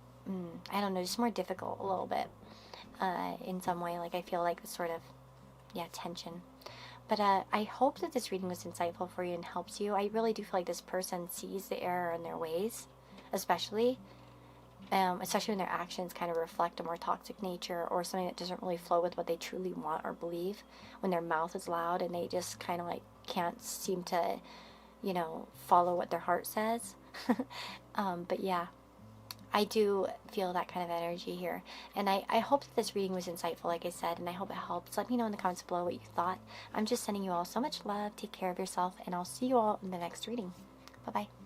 I don't know, just more difficult a little bit in some way. Like, I feel like this sort of, yeah, tension. But I hope that this reading was insightful for you and helps you. I really do feel like this person sees the error in their ways, especially when their actions kind of reflect a more toxic nature, or something that doesn't really flow with what they truly want or believe, when their mouth is loud and they just kind of like can't seem to, you know, follow what their heart says. But yeah, I do feel that kind of energy here, and I hope that this reading was insightful, like I said, and I hope it helps. Let me know in the comments below what you thought. I'm just sending you all so much love. Take care of yourself, and I'll see you all in the next reading. Bye bye.